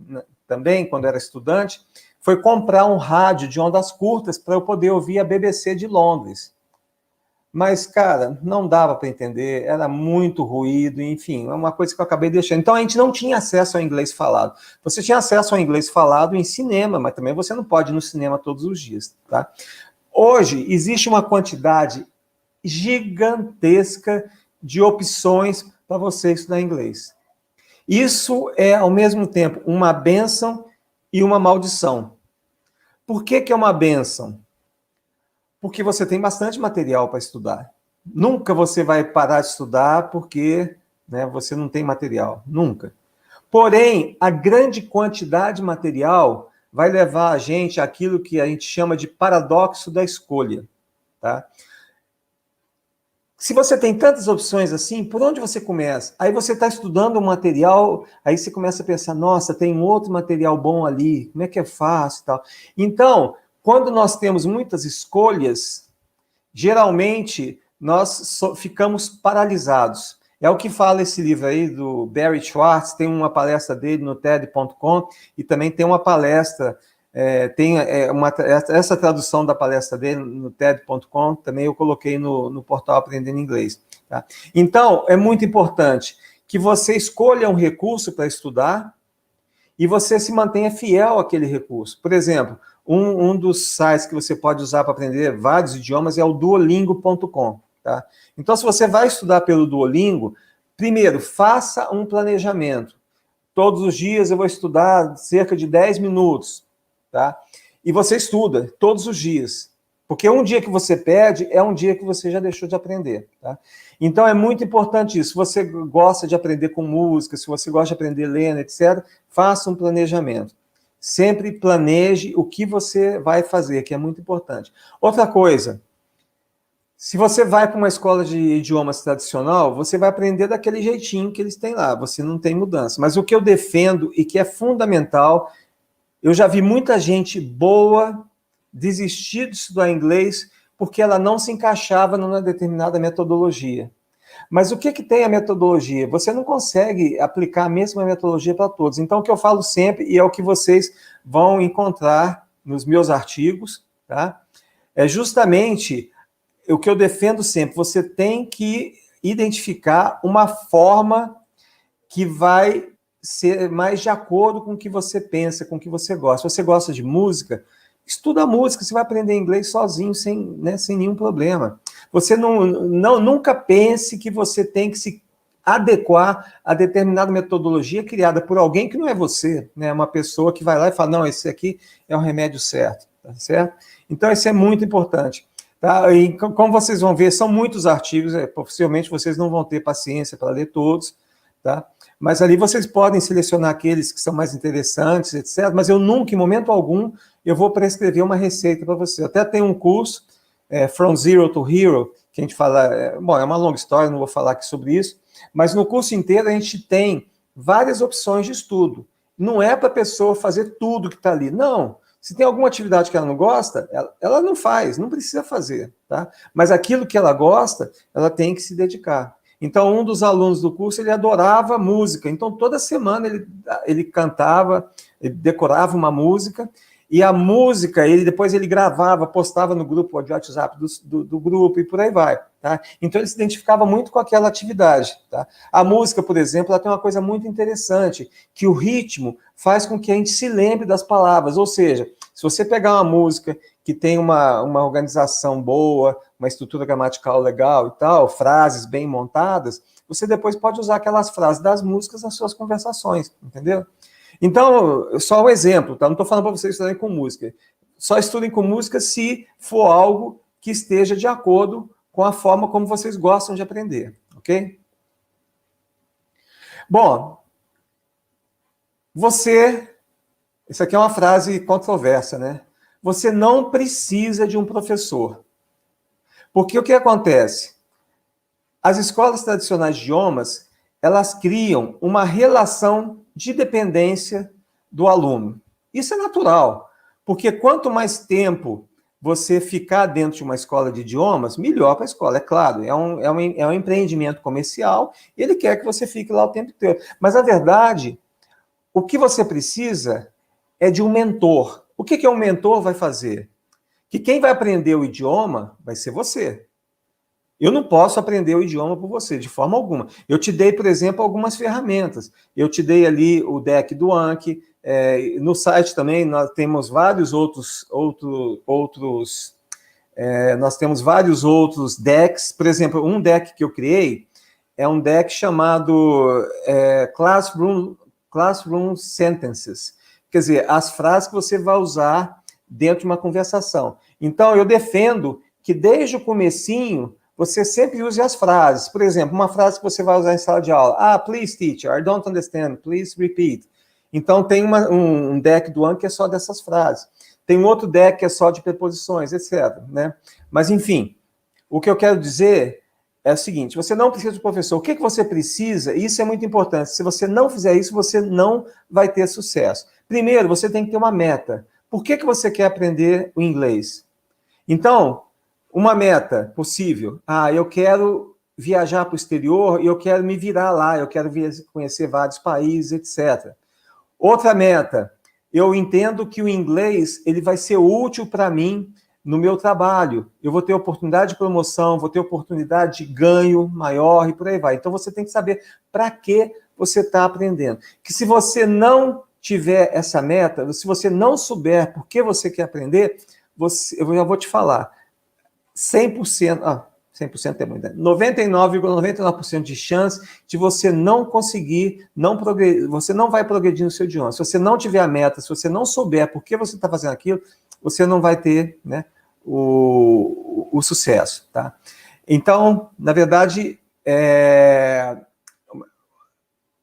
também, quando era estudante, foi comprar um rádio de ondas curtas para eu poder ouvir a BBC de Londres. Mas, cara, não dava para entender, era muito ruído, enfim, é uma coisa que eu acabei deixando. Então, a gente não tinha acesso ao inglês falado. Você tinha acesso ao inglês falado em cinema, mas também você não pode ir no cinema todos os dias, tá? Hoje, existe uma quantidade gigantesca de opções para você estudar inglês. Isso é, ao mesmo tempo, uma bênção e uma maldição. Por que é uma bênção? Porque você tem bastante material para estudar. Nunca você vai parar de estudar porque, né, você não tem material. Nunca. Porém, a grande quantidade de material vai levar a gente àquilo que a gente chama de paradoxo da escolha. Tá? Se você tem tantas opções assim, por onde você começa? Aí você está estudando um material, aí você começa a pensar, nossa, tem um outro material bom ali, como é que eu faço e tal. Então, quando nós temos muitas escolhas, geralmente nós ficamos paralisados. É o que fala esse livro aí do Barry Schwartz, tem uma palestra dele no TED.com e também tem uma palestra, essa tradução da palestra dele no TED.com, também eu coloquei no portal Aprendendo Inglês. Tá? Então, é muito importante que você escolha um recurso para estudar e você se mantenha fiel àquele recurso. Por exemplo, um dos sites que você pode usar para aprender vários idiomas é o duolingo.com. Tá? Então, se você vai estudar pelo Duolingo, primeiro, faça um planejamento. Todos os dias eu vou estudar cerca de 10 minutos. Tá? E você estuda todos os dias. Porque um dia que você perde é um dia que você já deixou de aprender. Tá? Então, é muito importante isso. Se você gosta de aprender com música, se você gosta de aprender lendo, etc., faça um planejamento. Sempre planeje o que você vai fazer, que é muito importante. Outra coisa, Se você vai para uma escola de idiomas tradicional, você vai aprender daquele jeitinho que eles têm lá, você não tem mudança. Mas o que eu defendo e que é fundamental, eu já vi muita gente boa desistir de estudar inglês porque ela não se encaixava numa determinada metodologia. Mas o que, que tem a metodologia? Você não consegue aplicar a mesma metodologia para todos. Então, o que eu falo sempre, e é o que vocês vão encontrar nos meus artigos, tá? É justamente o que eu defendo sempre. Você tem que identificar uma forma que vai ser mais de acordo com o que você pensa, com o que você gosta. Se você gosta de música, estuda música, você vai aprender inglês sozinho, sem nenhum problema. Você nunca pense que você tem que se adequar a determinada metodologia criada por alguém que não é você, né? Uma pessoa que vai lá e fala, não, esse aqui é o remédio certo, tá certo? Então, isso é muito importante. Tá? E como vocês vão ver, são muitos artigos, possivelmente vocês não vão ter paciência para ler todos, tá? Mas ali vocês podem selecionar aqueles que são mais interessantes, etc. Mas eu nunca, em momento algum, eu vou prescrever uma receita para você. Até tem um curso, From Zero to Hero, que a gente fala, bom, é uma longa história, não vou falar aqui sobre isso, mas no curso inteiro a gente tem várias opções de estudo. Não é para a pessoa fazer tudo que está ali, não. Se tem alguma atividade que ela não gosta, ela não faz, não precisa fazer, tá? Mas aquilo que ela gosta, ela tem que se dedicar. Então, um dos alunos do curso, ele adorava música. Então, toda semana ele cantava, ele decorava uma música, e a música, depois ele gravava, postava no grupo de WhatsApp do grupo, e por aí vai. Tá? Então, ele se identificava muito com aquela atividade. Tá? A música, por exemplo, ela tem uma coisa muito interessante, que o ritmo faz com que a gente se lembre das palavras. Ou seja, se você pegar uma música que tem uma organização boa, uma estrutura gramatical legal e tal, frases bem montadas, você depois pode usar aquelas frases das músicas nas suas conversações, entendeu? Então, só um exemplo, tá? Não estou falando para vocês estudarem com música. Só estudem com música se for algo que esteja de acordo com a forma como vocês gostam de aprender, ok? Bom, isso aqui é uma frase controversa, né? Você não precisa de um professor. Porque o que acontece? As escolas tradicionais de idiomas, elas criam uma relação de dependência do aluno. Isso é natural, porque quanto mais tempo você ficar dentro de uma escola de idiomas, melhor para a escola, é claro. É um empreendimento comercial e ele quer que você fique lá o tempo inteiro. Mas, na verdade, o que você precisa é de um mentor. O que um mentor vai fazer? Que quem vai aprender o idioma vai ser você. Eu não posso aprender o idioma por você, de forma alguma. Eu te dei, por exemplo, algumas ferramentas. Eu te dei ali o deck do Anki. No site também nós temos vários nós temos vários outros decks. Por exemplo, um deck que eu criei é um deck chamado Classroom Sentences. Quer dizer, as frases que você vai usar dentro de uma conversação. Então, eu defendo que desde o comecinho você sempre use as frases. Por exemplo, uma frase que você vai usar em sala de aula. Please, teacher, I don't understand. Please repeat. Então, tem um deck do Anki que é só dessas frases. Tem um outro deck que é só de preposições, etc. Né? Mas, enfim, o que eu quero dizer é o seguinte, você não precisa de professor. O que você precisa, e isso é muito importante, se você não fizer isso, você não vai ter sucesso. Primeiro, você tem que ter uma meta. Por que você quer aprender o inglês? Então, uma meta possível. Eu quero viajar para o exterior e eu quero me virar lá, eu quero conhecer vários países, etc. Outra meta, eu entendo que o inglês ele vai ser útil para mim no meu trabalho. Eu vou ter oportunidade de promoção, vou ter oportunidade de ganho maior e por aí vai. Então, você tem que saber para que você está aprendendo. Que se você não tiver essa meta, se você não souber por que você quer aprender, eu já vou te falar, 100%, 100% é muito, 99,99% de chance de você não conseguir, você não vai progredir no seu idioma. Se você não tiver a meta, se você não souber por que você está fazendo aquilo, você não vai ter, né, o sucesso, tá? Então, na verdade,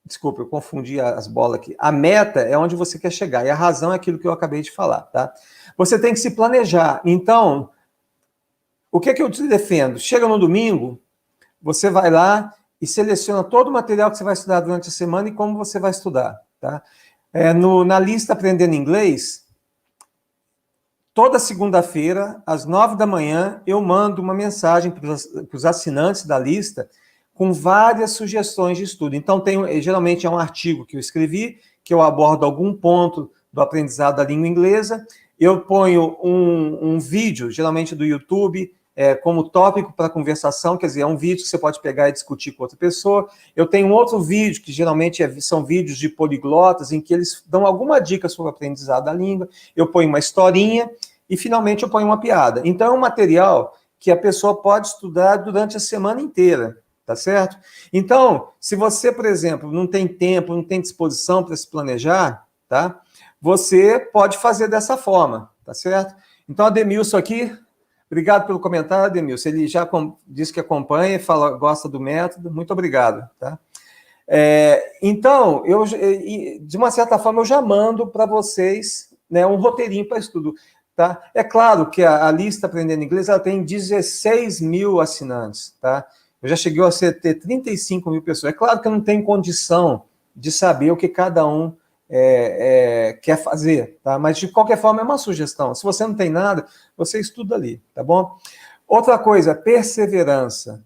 desculpa, eu confundi as bolas aqui. A meta é onde você quer chegar, e a razão é aquilo que eu acabei de falar, tá? Você tem que se planejar. Então, o que eu te defendo? Chega no domingo, você vai lá e seleciona todo o material que você vai estudar durante a semana e como você vai estudar, tá? Na lista Aprendendo Inglês, toda segunda-feira, às 9 da manhã, eu mando uma mensagem para os assinantes da lista com várias sugestões de estudo. Então, geralmente é um artigo que eu escrevi, que eu abordo algum ponto do aprendizado da língua inglesa, eu ponho um vídeo, geralmente do YouTube, como tópico para conversação, quer dizer, é um vídeo que você pode pegar e discutir com outra pessoa. Eu tenho um outro vídeo, que geralmente são vídeos de poliglotas, em que eles dão alguma dica sobre o aprendizado da língua, eu ponho uma historinha e, finalmente, eu ponho uma piada. Então, é um material que a pessoa pode estudar durante a semana inteira, tá certo? Então, se você, por exemplo, não tem tempo, não tem disposição para se planejar, tá? Você pode fazer dessa forma, tá certo? Então, Ademilson aqui, obrigado pelo comentário, Ademilson. Ele já disse que acompanha, gosta do método. Muito obrigado, tá? Então, de uma certa forma, eu já mando para vocês, né, um roteirinho para estudo, tá? É claro que a lista Aprendendo Inglês, ela tem 16 mil assinantes, tá? Eu já cheguei a ter 35 mil pessoas. É claro que eu não tenho condição de saber o que cada um quer fazer, tá? Mas, de qualquer forma, é uma sugestão. Se você não tem nada, você estuda ali, tá bom? Outra coisa, perseverança.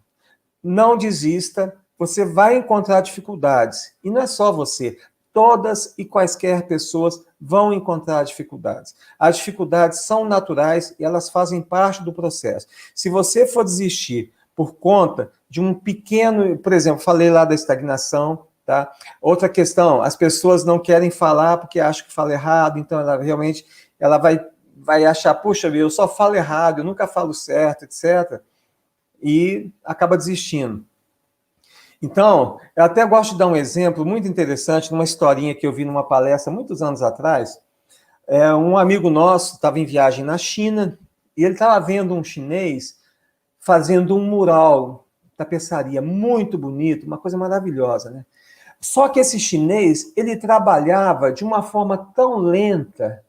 Não desista, você vai encontrar dificuldades. E não é só você, todas e quaisquer pessoas vão encontrar dificuldades. As dificuldades são naturais e elas fazem parte do processo. Se você for desistir por conta de um pequeno, por exemplo, falei lá da estagnação, tá? Outra questão, as pessoas não querem falar porque acham que fala errado, então ela vai achar, puxa, eu só falo errado, eu nunca falo certo, etc. E acaba desistindo. Então, eu até gosto de dar um exemplo muito interessante, numa historinha que eu vi numa palestra muitos anos atrás. Um amigo nosso estava em viagem na China e ele estava vendo um chinês fazendo um mural, tapeçaria muito bonito, uma coisa maravilhosa, né? Só que esse chinês, ele trabalhava de uma forma tão lenta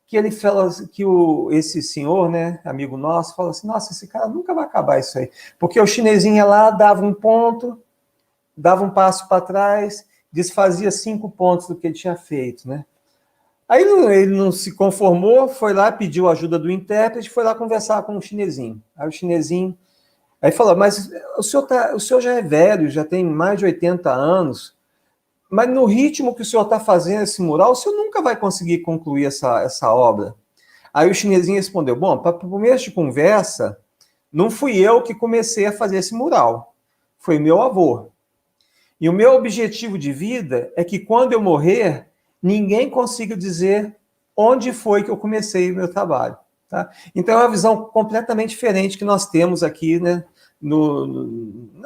que ele falou que esse senhor, né, amigo nosso, falou assim, nossa, esse cara nunca vai acabar isso aí. Porque o chinesinho ia lá, dava um ponto, dava um passo para trás, desfazia 5 pontos do que ele tinha feito, né? Aí ele não se conformou, foi lá, pediu ajuda do intérprete, foi lá conversar com o chinesinho. Aí o chinesinho aí falou, mas o senhor já é velho, já tem mais de 80 anos, mas no ritmo que o senhor está fazendo esse mural, o senhor nunca vai conseguir concluir essa obra. Aí o chinesinho respondeu, bom, para começo de conversa, não fui eu que comecei a fazer esse mural, foi meu avô. E o meu objetivo de vida é que quando eu morrer, ninguém consiga dizer onde foi que eu comecei o meu trabalho. Tá? Então, é uma visão completamente diferente que nós temos aqui, né, no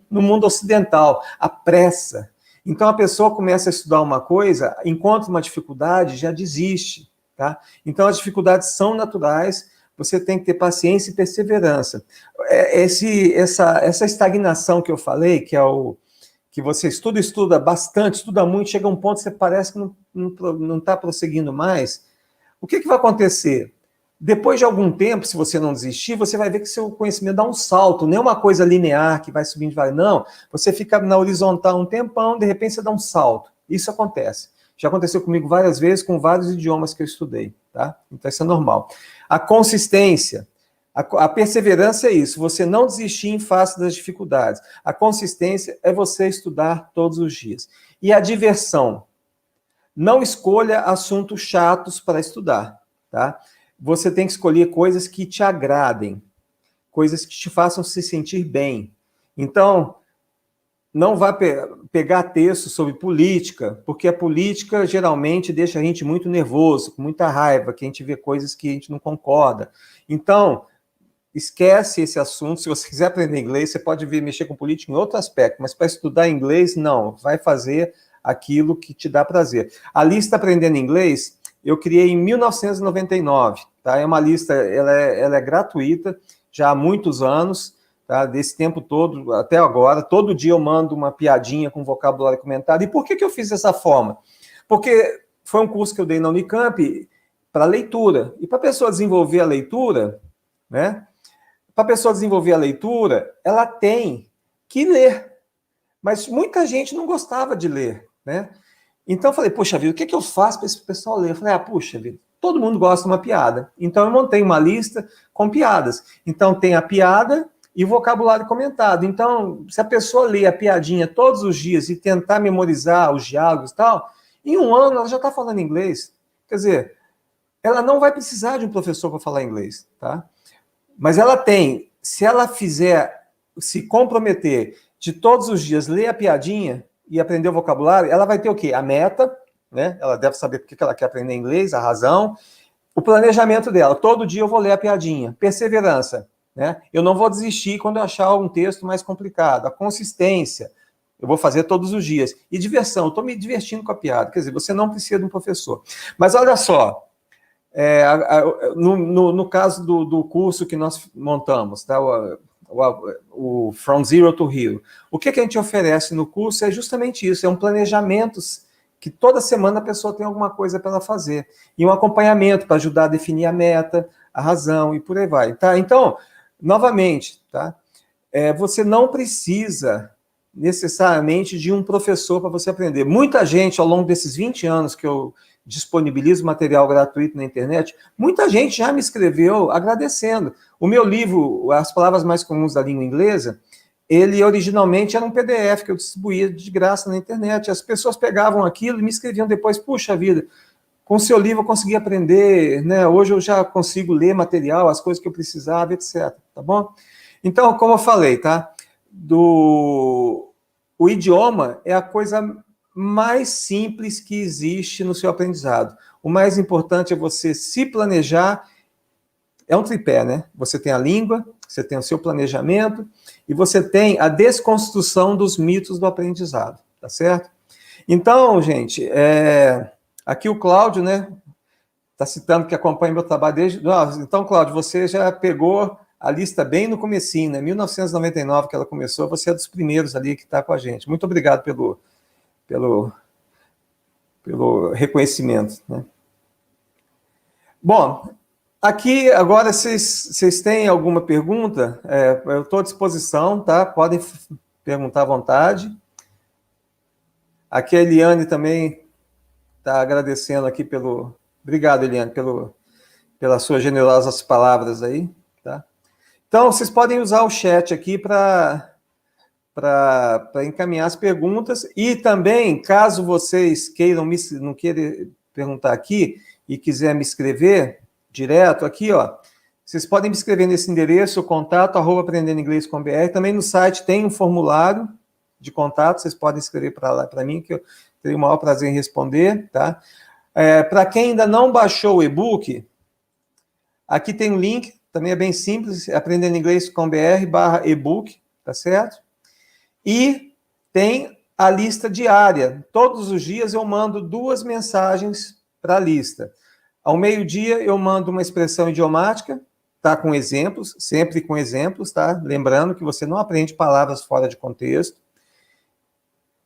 mundo ocidental, a pressa. Então, a pessoa começa a estudar uma coisa, encontra uma dificuldade, já desiste. Tá? Então, as dificuldades são naturais, você tem que ter paciência e perseverança. Essa estagnação que eu falei, que você estuda bastante, estuda muito, chega a um ponto que você parece que não está prosseguindo mais, o que vai acontecer? Depois de algum tempo, se você não desistir, você vai ver que seu conhecimento dá um salto, não é uma coisa linear que vai subindo e vai, não, você fica na horizontal um tempão, de repente você dá um salto. Isso acontece. Já aconteceu comigo várias vezes, com vários idiomas que eu estudei, tá? Então isso é normal. A consistência, a perseverança é isso, você não desistir em face das dificuldades. A consistência é você estudar todos os dias. E a diversão, não escolha assuntos chatos para estudar, tá? Você tem que escolher coisas que te agradem, coisas que te façam se sentir bem. Então, não vá pegar texto sobre política, porque a política geralmente deixa a gente muito nervoso, com muita raiva, que a gente vê coisas que a gente não concorda. Então, esquece esse assunto. Se você quiser aprender inglês, você pode vir mexer com política em outro aspecto, mas para estudar inglês, não. Vai fazer aquilo que te dá prazer. A lista Aprendendo Inglês, eu criei em 1999, tá? É uma lista, ela é gratuita, já há muitos anos, tá? Desse tempo todo, até agora, todo dia eu mando uma piadinha com vocabulário comentado. E por que eu fiz dessa forma? Porque foi um curso que eu dei na Unicamp para leitura. E para a pessoa desenvolver a leitura, né? para a pessoa desenvolver a leitura, ela tem que ler. Mas muita gente não gostava de ler, né? Então eu falei, poxa vida, o que eu faço para esse pessoal ler? Eu falei, puxa vida, todo mundo gosta de uma piada. Então eu montei uma lista com piadas. Então tem a piada e o vocabulário comentado. Então, se a pessoa ler a piadinha todos os dias e tentar memorizar os diálogos e tal, em um ano ela já está falando inglês. Quer dizer, ela não vai precisar de um professor para falar inglês, tá? Mas ela tem, se ela fizer, se comprometer de todos os dias ler a piadinha e aprender o vocabulário, ela vai ter o quê? A meta, né? Ela deve saber porque ela quer aprender inglês, a razão, o planejamento dela. Todo dia eu vou ler a piadinha. Perseverança, né? Eu não vou desistir quando eu achar um texto mais complicado. A consistência, eu vou fazer todos os dias. E diversão, eu estou me divertindo com a piada. Quer dizer, você não precisa de um professor. Mas olha só, no caso do curso que nós montamos, tá? O From Zero to Hero. O que a gente oferece no curso é justamente isso, é um planejamento que toda semana a pessoa tem alguma coisa para ela fazer, e um acompanhamento para ajudar a definir a meta, a razão, e por aí vai, tá? Então, novamente, tá? Você não precisa necessariamente de um professor para você aprender. Muita gente, ao longo desses 20 anos que eu disponibilizo material gratuito na internet, muita gente já me escreveu agradecendo. O meu livro, As Palavras Mais Comuns da Língua Inglesa, ele originalmente era um PDF que eu distribuía de graça na internet. As pessoas pegavam aquilo e me escreviam depois, puxa vida, com o seu livro eu consegui aprender, né? Hoje eu já consigo ler material, as coisas que eu precisava, etc. Tá bom? Então, como eu falei, tá? O idioma é a coisa mais simples que existe no seu aprendizado. O mais importante é você se planejar. É um tripé, né? Você tem a língua, você tem o seu planejamento e você tem a desconstrução dos mitos do aprendizado, tá certo? Então, gente, aqui o Cláudio, né, está citando que acompanha meu trabalho desde... Então, Cláudio, você já pegou a lista bem no comecinho, né? 1999 que ela começou, você é dos primeiros ali que está com a gente. Muito obrigado pelo reconhecimento, né? Bom, aqui, agora, vocês têm alguma pergunta? Eu estou à disposição, tá? Podem perguntar à vontade. Aqui a Eliane também está agradecendo aqui pelo... Obrigado, Eliane, pelas suas generosas palavras aí, tá? Então, vocês podem usar o chat aqui para encaminhar as perguntas, e também, caso vocês não queiram perguntar aqui e quiser me escrever direto aqui, ó, vocês podem me escrever nesse endereço, contato@aprendendoinglês.com.br. Também no site tem um formulário de contato, vocês podem escrever para mim, que eu terei o maior prazer em responder, tá? Para quem ainda não baixou o e-book, aqui tem um link, também é bem simples, aprendendoinglês.com.br/ebook, tá certo? E tem a lista diária. Todos os dias eu mando 2 mensagens para a lista. Ao meio-dia eu mando uma expressão idiomática, tá, com exemplos, sempre com exemplos, tá? Lembrando que você não aprende palavras fora de contexto.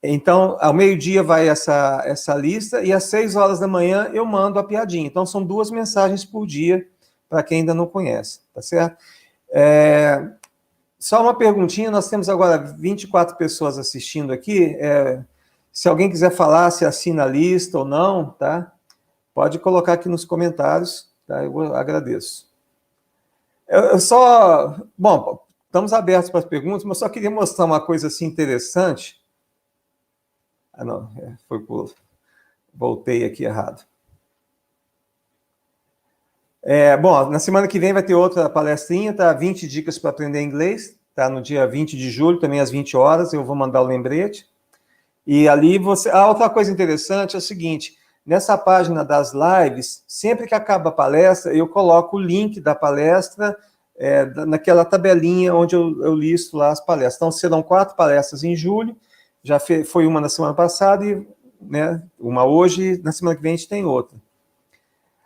Então, ao meio-dia vai essa lista, e às 6 horas da manhã eu mando a piadinha. Então, são 2 mensagens por dia, para quem ainda não conhece, tá certo? Só uma perguntinha, nós temos agora 24 pessoas assistindo aqui. Se alguém quiser falar se assina a lista ou não, tá? Pode colocar aqui nos comentários, tá? Eu agradeço. Bom, estamos abertos para as perguntas, mas só queria mostrar uma coisa assim interessante. Não, voltei aqui errado. Bom, na semana que vem vai ter outra palestrinha, tá? 20 dicas para aprender inglês, tá? No dia 20 de julho, também às 20 horas, eu vou mandar o lembrete. E ali você... outra coisa interessante é o seguinte, nessa página das lives, sempre que acaba a palestra, eu coloco o link da palestra naquela tabelinha onde eu listo lá as palestras. Então, serão 4 palestras em julho, já foi uma na semana passada, e, né, uma hoje, na semana que vem a gente tem outra.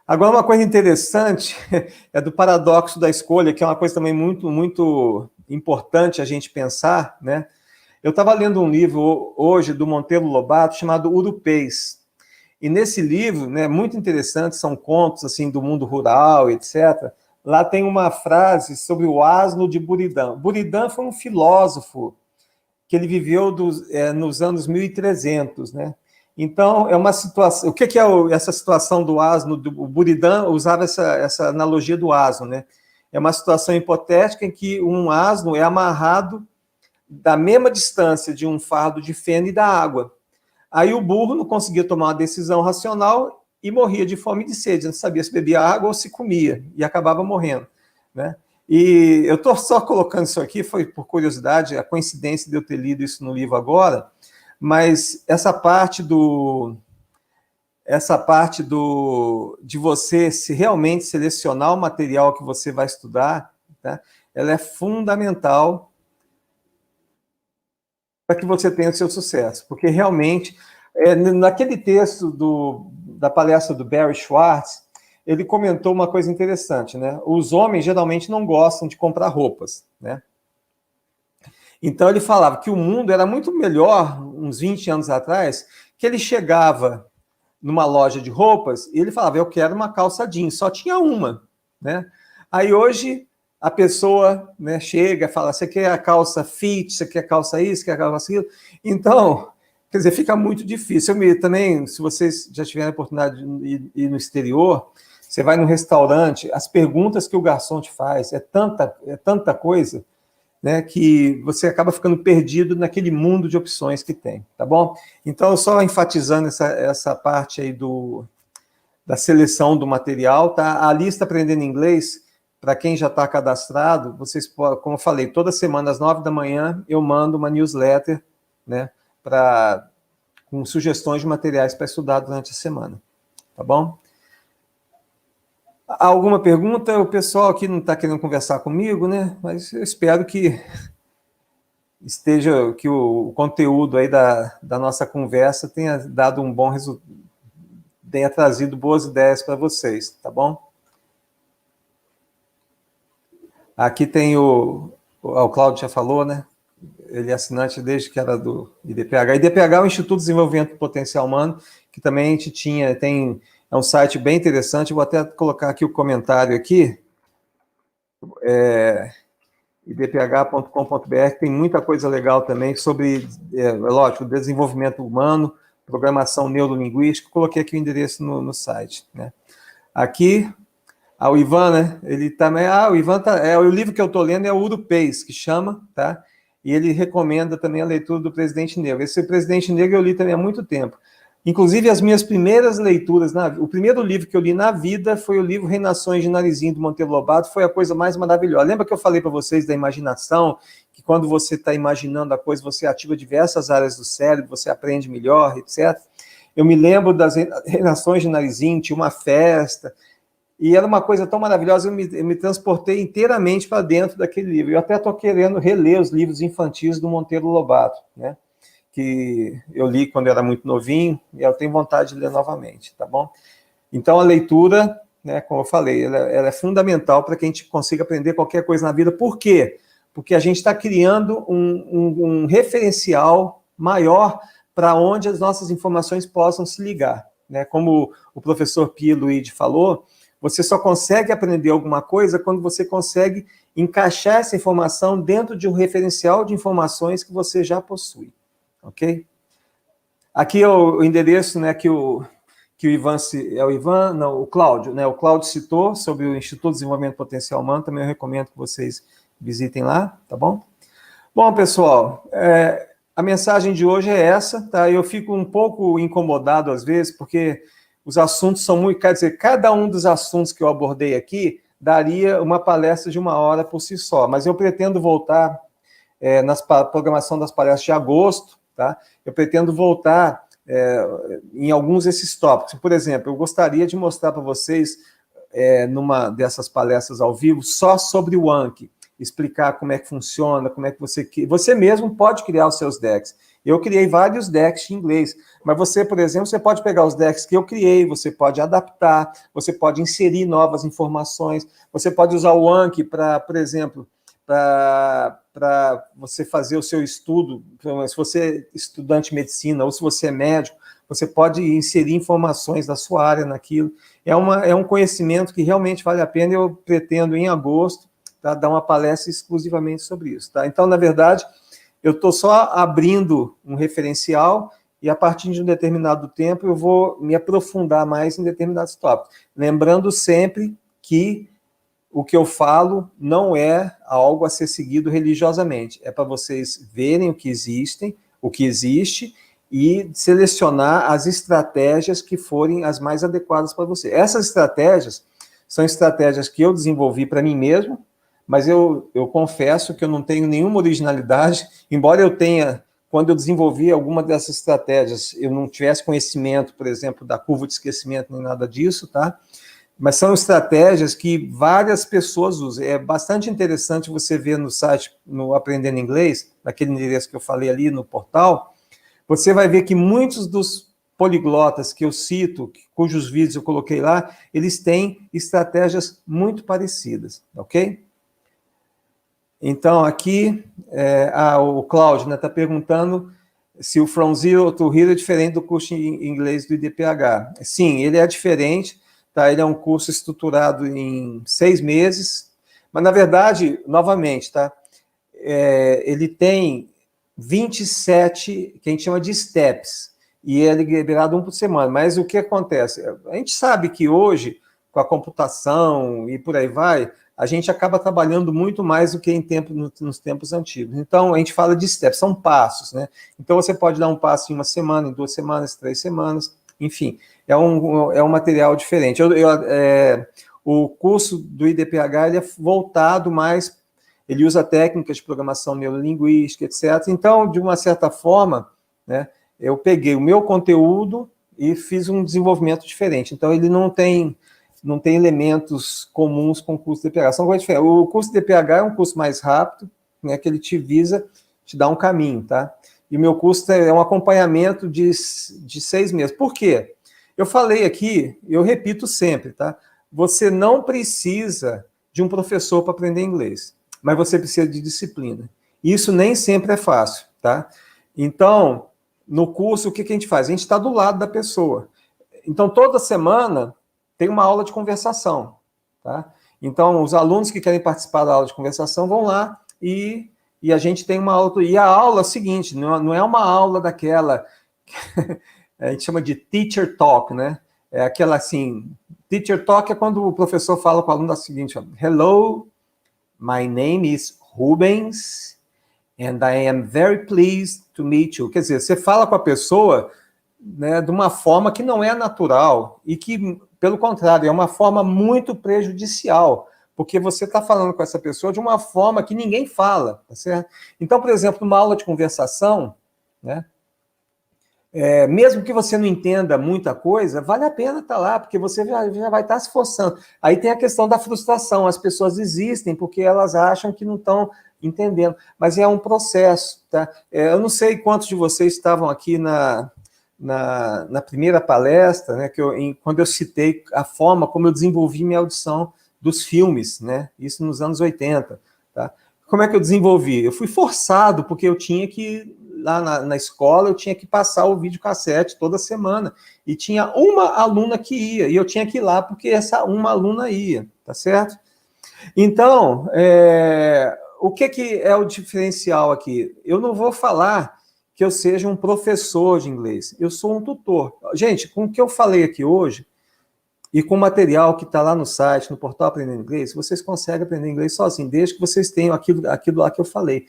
Agora, uma coisa interessante é do paradoxo da escolha, que é uma coisa também muito, muito importante a gente pensar, né? Eu estava lendo um livro hoje do Monteiro Lobato chamado Urupês. E nesse livro, né, muito interessante, são contos assim do mundo rural, etc. lá tem uma frase sobre o asno de Buridan. Buridan foi um filósofo que ele viveu nos anos 1300, né? Então, é uma situação... O que é essa situação do asno? O Buridan usava essa analogia do asno, né? É uma situação hipotética em que um asno é amarrado da mesma distância de um fardo de feno e da água. Aí o burro não conseguia tomar uma decisão racional e morria de fome e de sede, não sabia se bebia água ou se comia, e acabava morrendo, né? E eu estou só colocando isso aqui, foi por curiosidade, a coincidência de eu ter lido isso no livro agora, mas essa parte de você se realmente selecionar o material que você vai estudar, tá? Ela é fundamental para que você tenha o seu sucesso, porque realmente, naquele texto da palestra do Barry Schwartz, ele comentou uma coisa interessante, né? Os homens geralmente não gostam de comprar roupas, né? Então ele falava que o mundo era muito melhor, uns 20 anos atrás, que ele chegava numa loja de roupas e ele falava, eu quero uma calça jeans, só tinha uma, né? Aí hoje a pessoa, né, chega e fala, você quer a calça fit, você quer a calça isso, quer a calça aquilo? Então, quer dizer, fica muito difícil. Também, se vocês já tiverem a oportunidade de ir no exterior, você vai no restaurante, as perguntas que o garçom te faz, é tanta coisa, né, que você acaba ficando perdido naquele mundo de opções que tem, tá bom? Então, só enfatizando essa parte aí da seleção do material, tá? A lista Aprendendo Inglês, para quem já está cadastrado, vocês, como eu falei, toda semana às 9 da manhã eu mando uma newsletter, né, com sugestões de materiais para estudar durante a semana, tá bom? Alguma pergunta? O pessoal aqui não está querendo conversar comigo, né? Mas eu espero que que o conteúdo aí da nossa conversa tenha dado um bom resultado, tenha trazido boas ideias para vocês, tá bom? Aqui tem o Cláudio já falou, né? Ele é assinante desde que era do IDPH. IDPH é o Instituto de Desenvolvimento do Potencial Humano, que também a gente é um site bem interessante, vou até colocar aqui o comentário aqui, idph.com.br, tem muita coisa legal também sobre, lógico, desenvolvimento humano, programação neurolinguística, coloquei aqui o endereço no site, né? Aqui, o Ivan, né, ele também, o Ivan o livro que eu estou lendo é o Urupês, que chama, tá? E ele recomenda também a leitura do Presidente Negro. Esse Presidente Negro eu li também há muito tempo. Inclusive, as minhas primeiras leituras, o primeiro livro que eu li na vida foi o livro Reinações de Narizinho, do Monteiro Lobato, foi a coisa mais maravilhosa. Lembra que eu falei para vocês da imaginação, que quando você está imaginando a coisa, você ativa diversas áreas do cérebro, você aprende melhor, etc. Eu me lembro das Reinações de Narizinho, tinha uma festa, e era uma coisa tão maravilhosa, eu me transportei inteiramente para dentro daquele livro. Eu até estou querendo reler os livros infantis do Monteiro Lobato, né? Que eu li quando eu era muito novinho, e eu tenho vontade de ler novamente, tá bom? Então, a leitura, né, como eu falei, ela é fundamental para que a gente consiga aprender qualquer coisa na vida. Por quê? Porque a gente está criando um referencial maior para onde as nossas informações possam se ligar, né? Como o professor Pia Luigi falou, você só consegue aprender alguma coisa quando você consegue encaixar essa informação dentro de um referencial de informações que você já possui. Ok? Aqui é o endereço, né, que o Cláudio, né, o Cláudio citou sobre o Instituto de Desenvolvimento Potencial Humano, também eu recomendo que vocês visitem lá, tá bom? Bom, pessoal, a mensagem de hoje é essa, tá? Eu fico um pouco incomodado às vezes, porque os assuntos são muito, quer dizer, cada um dos assuntos que eu abordei aqui daria uma palestra de 1 hora por si só, mas eu pretendo voltar na programação das palestras de agosto, tá? Eu pretendo voltar em alguns desses tópicos. Por exemplo, eu gostaria de mostrar para vocês, numa dessas palestras ao vivo, só sobre o Anki, explicar como é que funciona, como é que você mesmo pode criar os seus decks. Eu criei vários decks em inglês, mas você, por exemplo, você pode pegar os decks que eu criei, você pode adaptar, você pode inserir novas informações, você pode usar o Anki para, por exemplo, para você fazer o seu estudo, se você é estudante de medicina ou se você é médico, você pode inserir informações da sua área naquilo. É um conhecimento que realmente vale a pena. Eu pretendo, em agosto, tá, dar uma palestra exclusivamente sobre isso. Tá? Então, na verdade, eu estou só abrindo um referencial e, a partir de um determinado tempo, eu vou me aprofundar mais em determinados tópicos. Lembrando sempre que o que eu falo não é algo a ser seguido religiosamente. É para vocês verem o que existe, e selecionar as estratégias que forem as mais adequadas para você. Essas estratégias são estratégias que eu desenvolvi para mim mesmo, mas eu confesso que eu não tenho nenhuma originalidade, embora eu tenha, quando eu desenvolvi alguma dessas estratégias, eu não tivesse conhecimento, por exemplo, da curva de esquecimento, nem nada disso, tá? Mas são estratégias que várias pessoas usam. É bastante interessante você ver no site, no Aprendendo Inglês, naquele endereço que eu falei ali no portal, você vai ver que muitos dos poliglotas que eu cito, cujos vídeos eu coloquei lá, eles têm estratégias muito parecidas, ok? Então, aqui, o Cláudio está perguntando se o From Zero to Hero é diferente do curso em inglês do IDPH. Sim, ele é diferente, tá? Ele é um curso estruturado em 6 meses, mas, na verdade, novamente, tá? Ele tem 27, que a gente chama de steps, e ele é liberado um por semana. Mas o que acontece? A gente sabe que hoje, com a computação e por aí vai, a gente acaba trabalhando muito mais do que nos tempos antigos. Então, a gente fala de steps, são passos, né? Então, você pode dar um passo em 1 semana, em 2 semanas, 3 semanas, enfim, é um material diferente. O curso do IDPH ele é voltado mais, ele usa técnicas de programação neurolinguística, etc. Então, de uma certa forma, né, eu peguei o meu conteúdo e fiz um desenvolvimento diferente. Então, ele não tem elementos comuns com o curso de DPH. São coisas diferentes. O curso de DPH é um curso mais rápido, né, que ele te visa te dar um caminho, tá? E o meu curso é um acompanhamento de 6 meses. Por quê? Eu falei aqui, eu repito sempre, tá? Você não precisa de um professor para aprender inglês, mas você precisa de disciplina. Isso nem sempre é fácil, tá? Então, no curso, o que a gente faz? A gente está do lado da pessoa. Então, toda semana tem uma aula de conversação, tá? Então, os alunos que querem participar da aula de conversação vão lá e a gente tem uma aula. E a aula é a seguinte, não é uma aula daquela que a gente chama de teacher talk, né? É aquela assim, teacher talk é quando o professor fala com o aluno da seguinte: Hello, my name is Rubens, and I am very pleased to meet you. Quer dizer, você fala com a pessoa, né, de uma forma que não é natural e que, pelo contrário, é uma forma muito prejudicial, porque você está falando com essa pessoa de uma forma que ninguém fala, tá certo? Então, por exemplo, numa aula de conversação, né, mesmo que você não entenda muita coisa, vale a pena estar lá, porque você já vai estar se esforçando. Aí tem a questão da frustração, as pessoas desistem porque elas acham que não estão entendendo, mas é um processo, tá? Eu não sei quantos de vocês estavam aqui na primeira palestra, né, quando eu citei a forma como eu desenvolvi minha audição dos filmes, né, isso nos anos 80, tá? Como é que eu desenvolvi? Eu fui forçado, porque eu tinha que, lá na escola, eu tinha que passar o videocassete toda semana, e tinha uma aluna que ia, e eu tinha que ir lá porque essa uma aluna ia, tá certo? Então, o que é o diferencial aqui? Eu não vou falar que eu seja um professor de inglês, eu sou um tutor. Gente, com o que eu falei aqui hoje, e com o material que está lá no site, no portal Aprendendo Inglês, vocês conseguem aprender inglês sozinhos, desde que vocês tenham aquilo lá que eu falei.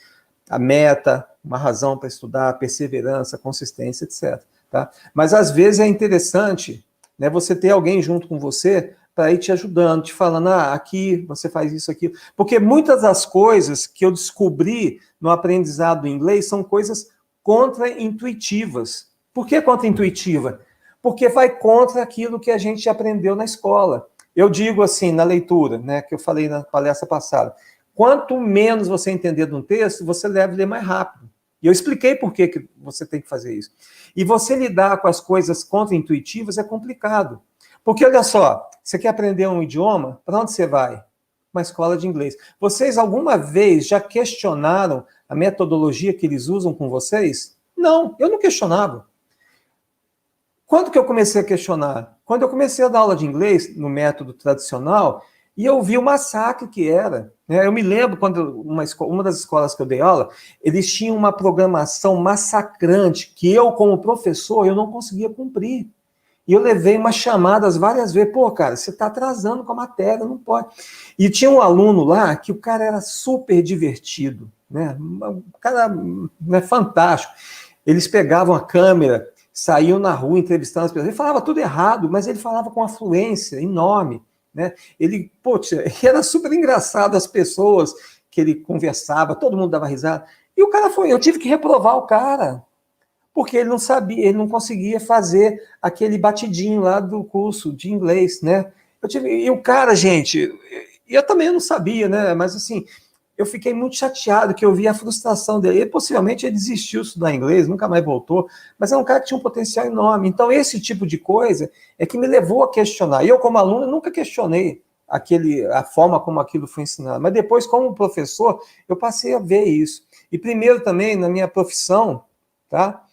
A meta, uma razão para estudar, perseverança, consistência, etc. Tá? Mas, às vezes, é interessante, né, você ter alguém junto com você para ir te ajudando, te falando, aqui você faz isso, aquilo. Porque muitas das coisas que eu descobri no aprendizado do inglês são coisas contra-intuitivas. Por que contra-intuitiva? Porque vai contra aquilo que a gente aprendeu na escola. Eu digo assim, na leitura, né, que eu falei na palestra passada, quanto menos você entender de um texto, você deve ler mais rápido. E eu expliquei por que você tem que fazer isso. E você lidar com as coisas contra-intuitivas é complicado. Porque, olha só, você quer aprender um idioma? Para onde você vai? Uma escola de inglês. Vocês alguma vez já questionaram a metodologia que eles usam com vocês? Não, eu não questionava. Quando que eu comecei a questionar? Quando eu comecei a dar aula de inglês no método tradicional, e eu vi o massacre que era. Né? Eu me lembro quando uma das escolas que eu dei aula, eles tinham uma programação massacrante que eu, como professor, eu não conseguia cumprir. E eu levei umas chamadas várias vezes. Pô, cara, você está atrasando com a matéria, não pode. E tinha um aluno lá que o cara era super divertido. Né? Um cara, né, fantástico. Eles pegavam a câmera, saíam na rua entrevistando as pessoas. Ele falava tudo errado, mas ele falava com uma fluência enorme. Né? Ele, poxa, era super engraçado as pessoas que ele conversava, todo mundo dava risada. E o cara foi, eu tive que reprovar o cara, porque ele não sabia, ele não conseguia fazer aquele batidinho lá do curso de inglês, né? E o cara, gente, eu também não sabia, né? Mas assim, eu fiquei muito chateado que eu vi a frustração dele. Possivelmente ele desistiu de estudar inglês, nunca mais voltou, mas é um cara que tinha um potencial enorme. Então, esse tipo de coisa é que me levou a questionar. Eu, como aluno, nunca questionei a forma como aquilo foi ensinado. Mas depois, como professor, eu passei a ver isso. E primeiro também, na minha profissão, tá?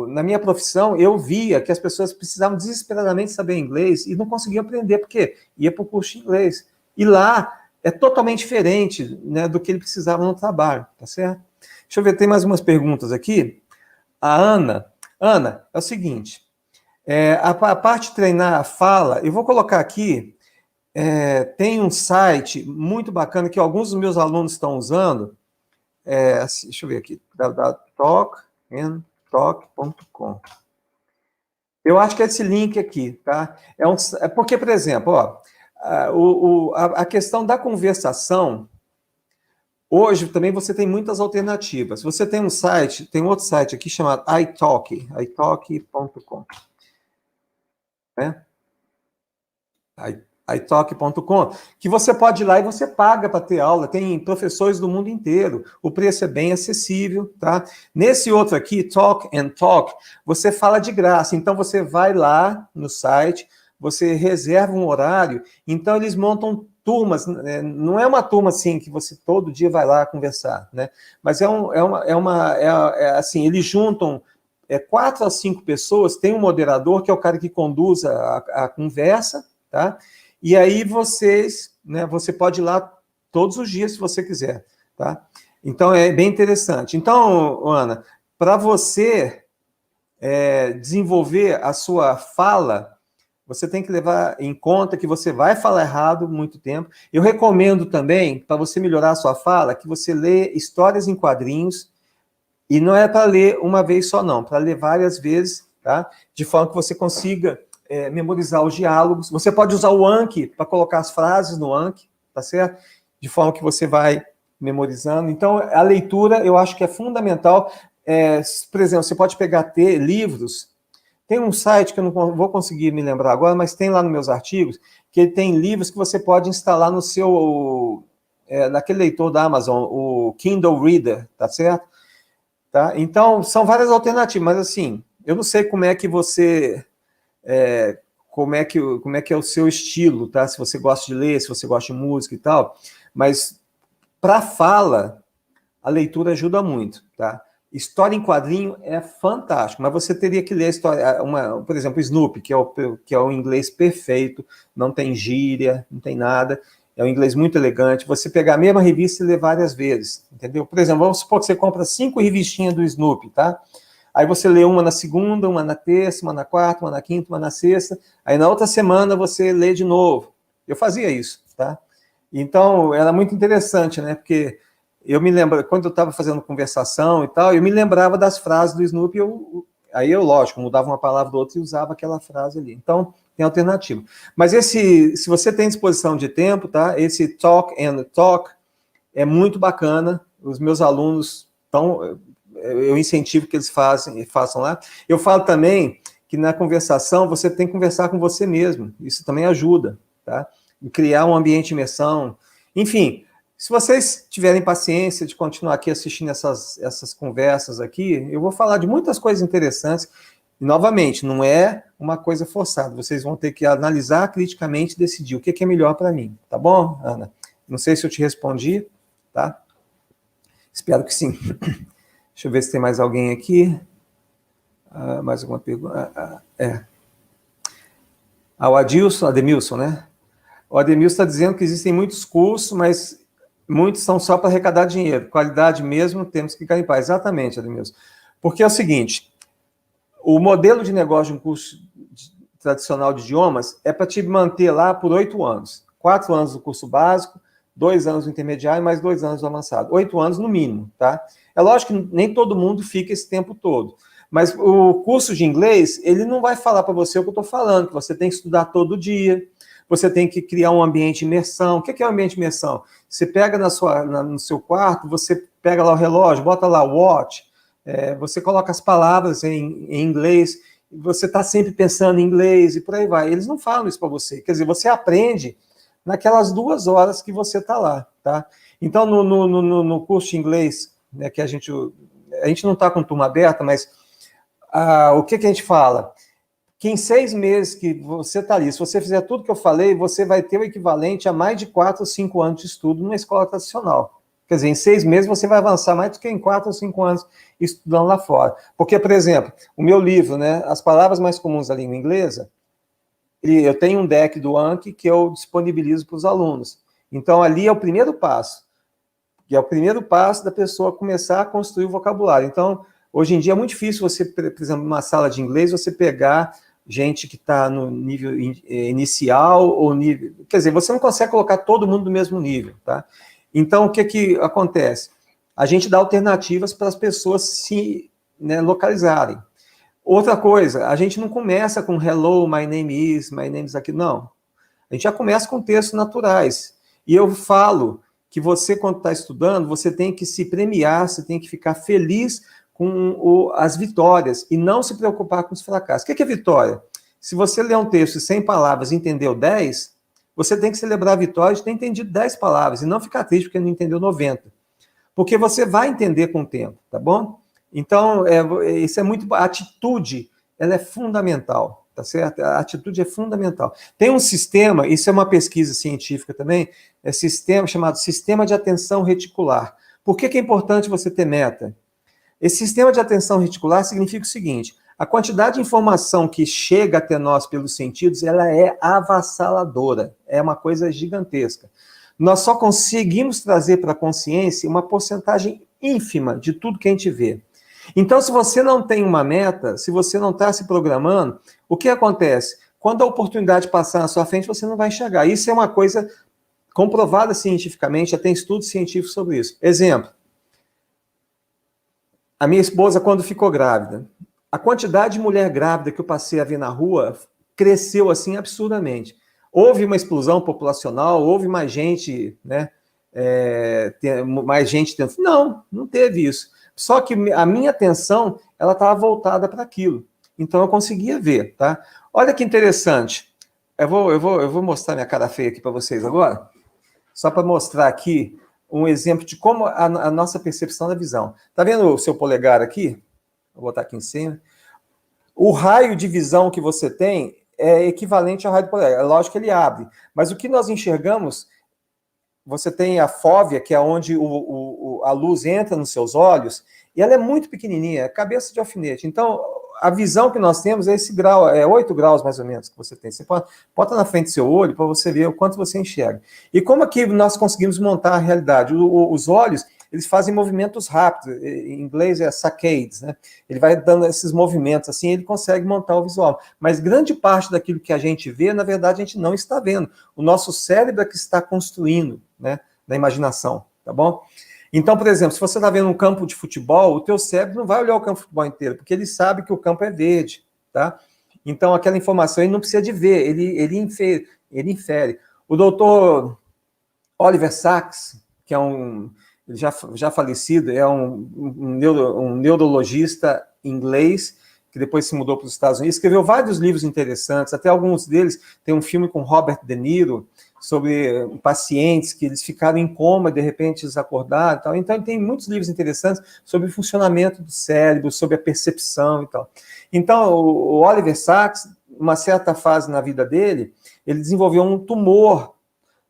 Na minha profissão, eu via que as pessoas precisavam desesperadamente saber inglês e não conseguiam aprender, porque ia para o curso de inglês. E lá é totalmente diferente, né, do que ele precisava no trabalho, tá certo? Deixa eu ver, tem mais umas perguntas aqui. A Ana, é o seguinte, a parte de treinar a fala, eu vou colocar aqui, tem um site muito bacana que alguns dos meus alunos estão usando, deixa eu ver aqui, www.talkandtalk.com. Eu acho que é esse link aqui, tá? Porque, por exemplo, ó, a questão da conversação, hoje também você tem muitas alternativas. Você tem tem um outro site aqui chamado italk.com, né? italk.com, que você pode ir lá e você paga para ter aula, tem professores do mundo inteiro, o preço é bem acessível, tá? Nesse outro aqui, Talk and Talk, você fala de graça, então você vai lá no site, você reserva um horário, então eles montam turmas, não é uma turma assim que você todo dia vai lá conversar, né? Mas assim, eles juntam 4 a 5 pessoas, tem um moderador, que é o cara que conduz a conversa, tá? E aí você pode ir lá todos os dias, se você quiser, tá? Então, é bem interessante. Então, Ana, para você desenvolver a sua fala, você tem que levar em conta que você vai falar errado muito tempo. Eu recomendo também, para você melhorar a sua fala, que você lê histórias em quadrinhos, e não é para ler uma vez só, não, para ler várias vezes, tá? De forma que você consiga memorizar os diálogos. Você pode usar o Anki para colocar as frases no Anki, tá certo? De forma que você vai memorizando. Então, a leitura, eu acho que é fundamental. Por exemplo, você pode pegar livros. Tem um site que eu não vou conseguir me lembrar agora, mas tem lá nos meus artigos, que ele tem livros que você pode instalar no seu... naquele leitor da Amazon, o Kindle Reader, tá certo? Tá? Então, são várias alternativas, mas assim, eu não sei como é que você... como é que é o seu estilo, tá? Se você gosta de ler, se você gosta de música e tal, mas para fala, a leitura ajuda muito, tá? História em quadrinho é fantástico, mas você teria que ler a história, por exemplo, Snoopy, que é o inglês perfeito, não tem gíria, não tem nada, é um inglês muito elegante. Você pegar a mesma revista e ler várias vezes, entendeu? Por exemplo, vamos supor que você compra 5 revistinhas do Snoopy, tá? Aí você lê uma na segunda, uma na terça, uma na quarta, uma na quinta, uma na sexta. Aí na outra semana você lê de novo. Eu fazia isso, tá? Então, era muito interessante, né? Porque eu me lembro, quando eu estava fazendo conversação e tal, eu me lembrava das frases do Snoopy, aí eu, lógico, mudava uma palavra do outro e usava aquela frase ali. Então, tem alternativa. Mas se você tem disposição de tempo, tá? Esse Talk and Talk é muito bacana. Os meus alunos eu incentivo que eles façam lá. Eu falo também que na conversação você tem que conversar com você mesmo. Isso também ajuda, tá? E criar um ambiente de imersão. Enfim, se vocês tiverem paciência de continuar aqui assistindo essas conversas aqui, eu vou falar de muitas coisas interessantes. E, novamente, não é uma coisa forçada. Vocês vão ter que analisar criticamente e decidir o que é melhor para mim. Tá bom, Ana? Não sei se eu te respondi, tá? Espero que sim. Deixa eu ver se tem mais alguém aqui. Mais alguma pergunta? O Ademilson, né? O Ademilson está dizendo que existem muitos cursos, mas muitos são só para arrecadar dinheiro. Qualidade mesmo, temos que garimpar. Exatamente, Ademilson. Porque é o seguinte, o modelo de negócio de um curso tradicional de idiomas é para te manter lá por 8 anos. 4 anos do curso básico, 2 anos do intermediário, mais 2 anos do avançado. 8 anos no mínimo, tá? É lógico que nem todo mundo fica esse tempo todo. Mas o curso de inglês, ele não vai falar para você o que eu estou falando, que você tem que estudar todo dia, você tem que criar um ambiente de imersão. O que é um ambiente de imersão? Você pega no seu quarto, você pega lá o relógio, bota lá o watch, você coloca as palavras em inglês, você está sempre pensando em inglês e por aí vai. Eles não falam isso para você. Quer dizer, você aprende naquelas 2 horas que você está lá, tá? Então, no curso de inglês, né, que a gente não está com turma aberta, mas o que a gente fala? Que em 6 meses que você está ali, se você fizer tudo que eu falei, você vai ter o equivalente a mais de 4 ou 5 anos de estudo numa escola tradicional. Quer dizer, em 6 meses você vai avançar mais do que em 4 ou 5 anos estudando lá fora. Porque, por exemplo, o meu livro, né, as palavras mais comuns da língua inglesa, eu tenho um deck do Anki que eu disponibilizo para os alunos. Então, ali é o primeiro passo. Que é o primeiro passo da pessoa começar a construir o vocabulário. Então, hoje em dia é muito difícil você, por exemplo, numa sala de inglês, você pegar gente que está no nível inicial ou nível... Quer dizer, você não consegue colocar todo mundo no mesmo nível, tá? Então, o que acontece? A gente dá alternativas para as pessoas se localizarem. Outra coisa, a gente não começa com hello, my name is aqui, não. A gente já começa com textos naturais. E eu falo que você, quando está estudando, você tem que se premiar, você tem que ficar feliz com as vitórias e não se preocupar com os fracassos. O que é vitória? Se você ler um texto de 100 palavras e entendeu 10, você tem que celebrar a vitória de ter entendido 10 palavras e não ficar triste porque não entendeu 90. Porque você vai entender com o tempo, tá bom? Então, isso é muito... A atitude, ela é fundamental, tá certo? A atitude é fundamental. Tem um sistema, isso é uma pesquisa científica também, chamado Sistema de Atenção Reticular. Por que é importante você ter meta? Esse sistema de atenção reticular significa o seguinte: a quantidade de informação que chega até nós pelos sentidos, ela é avassaladora, é uma coisa gigantesca. Nós só conseguimos trazer para a consciência uma porcentagem ínfima de tudo que a gente vê. Então, se você não tem uma meta, se você não está se programando, o que acontece? Quando a oportunidade passar na sua frente, você não vai enxergar. Isso é uma coisa comprovada cientificamente, já tem estudos científicos sobre isso. Exemplo. A minha esposa, quando ficou grávida, a quantidade de mulher grávida que eu passei a ver na rua cresceu assim absurdamente. Houve uma explosão populacional, houve mais gente, né? Mais gente tendo... Não teve isso. Só que a minha atenção, ela estava voltada para aquilo. Então eu conseguia ver, tá? Olha que interessante. Eu vou mostrar minha cara feia aqui para vocês agora, só para mostrar aqui um exemplo de como a nossa percepção da visão. Tá vendo o seu polegar aqui? Vou botar aqui em cima. O raio de visão que você tem é equivalente ao raio do polegar. É lógico que ele abre, mas o que nós enxergamos, você tem a fóvea, que é onde a luz entra nos seus olhos, e ela é muito pequenininha, é cabeça de alfinete. Então, a visão que nós temos é esse grau, é 8 graus mais ou menos que você tem. Você bota na frente do seu olho para você ver o quanto você enxerga. E como aqui nós conseguimos montar a realidade? Os olhos, eles fazem movimentos rápidos, em inglês é saccades, né? Ele vai dando esses movimentos assim, ele consegue montar o visual. Mas grande parte daquilo que a gente vê, na verdade, a gente não está vendo. O nosso cérebro é que está construindo, né, na imaginação, tá bom? Então, por exemplo, se você está vendo um campo de futebol, o teu cérebro não vai olhar o campo de futebol inteiro, porque ele sabe que o campo é verde, tá? Então, aquela informação ele não precisa de ver, ele infere. O doutor Oliver Sacks, que é já falecido, é um neurologista inglês, que depois se mudou para os Estados Unidos, escreveu vários livros interessantes, até alguns deles, tem um filme com Robert De Niro, sobre pacientes que eles ficaram em coma e de repente eles acordaram e tal. Então, tem muitos livros interessantes sobre o funcionamento do cérebro, sobre a percepção e tal. Então, o Oliver Sacks, uma certa fase na vida dele, ele desenvolveu um tumor